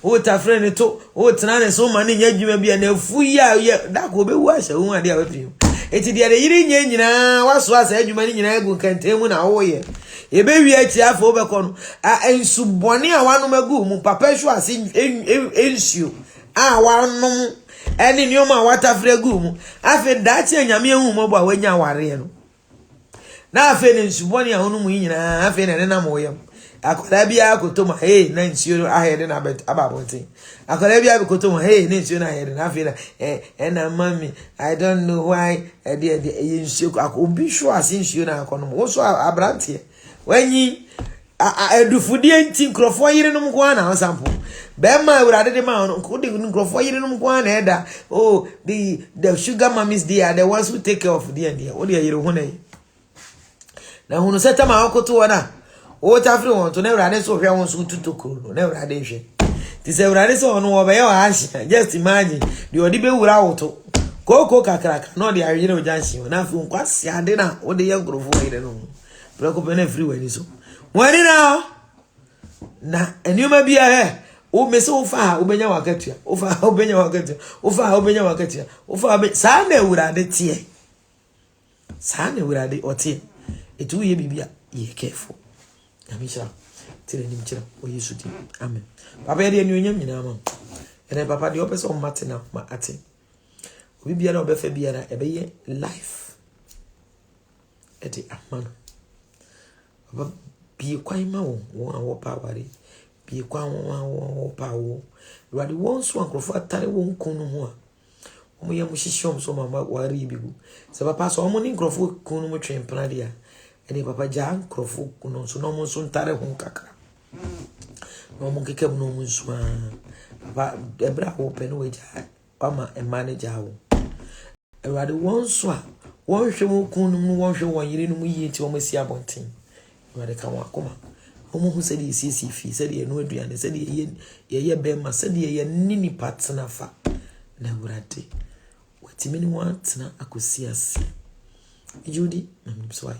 o ta friend to o tena ne so mani nya dwuma bia na fu ya da ko be wu ahye hu ade a wapi eti de yiri nya nyina waso asa adwuma ni nyina egu kantemu na wo ye e be wi achi afo obekọ no ensubone a wanu magu mu papa hwo ase ensuo a wanu eni ni o ma wata fregu mu afi da chi anyame ehu mo bo a wanya ware no na afi ne nsubone a honu mu nyina afi ne na mo yam akola bia akotoma hey na nsuo ahede na ababontin akola bia akotoma hey na nsuo na ahede na afi na na mami I don't know why de nsuo akobi hwo ase nsuo na akono wo so abrante wanyi edufudie nti nkrofo yire no mko na sample be ma urade de ma no de nkrofo yire no mko na eda oh the sugar mummies they are the ones who take care of the end here what they yire ho na hunu seta ma akoto wana o ta firi won to na urade so hwe won so tutokoro no na urade hwe ti se urade so no wo be yo ahye just imagine the odi be wura woto koko kakraka no de awie no janshi na fi nkwasi ade na wo de ye nkrofo yire no brako be na free wani so wani na enioma bia o mese o fa obenya wakatua o fa obenya wakatua o fa obenya wakatua o fa sa na urade tie sa na urade otie etu ye bibia ye careful amisha tire ni mchira o Yesu di amen papa ye ni onyam nyina ma ene papa de opese o mate na ma ate obi bia na obefa bia na ebe ye life eti amano papa bi kwan ma wo awo pawari bi kwan wo pawo radi won so ankrofo atare won kun no ho a omo ye mo hihye so mama wari bigu se papa so omo ni nkrofo kun no mo twen plan dia ene papa ja nkrofo kun so no mo so ntare ho kakra no mo keke no mo so papa ebra wo pe no we ja ama e manager wo radi won so a won hwe mo kun no won hwe won yire no mo yi ti o mo si abontin wade ka wakoma omo hu se de CCF se de no aduane se de ye bema se de ye nini partner fa na wurade watimi ni wantna akosi ase Judy so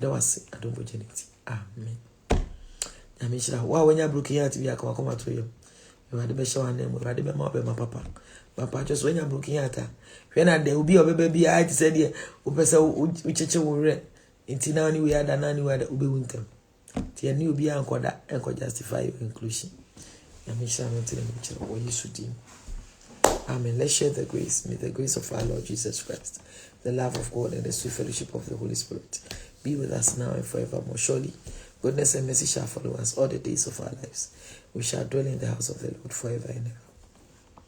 da wase adongo geneti amen amishira wa wanya broken heart bi aka wakoma to yo wade be shawa na mu wade be ma papa just wanya broken heart hwe na de obi obebe bi a ti se de opese ucheche wo re inti na ni we ada na ni we ada ube wuntem ti ani obi ankoda enko justify your inclusion ya misha no tire ni chiro wo Yesu di amen. Let's share the grace. May the grace of our Lord Jesus Christ, the love of God, and the sweet fellowship of the Holy Spirit be with us now and forevermore. Surely goodness and mercy shall follow us all the days of our lives. We shall dwell in the house of the Lord forever and ever.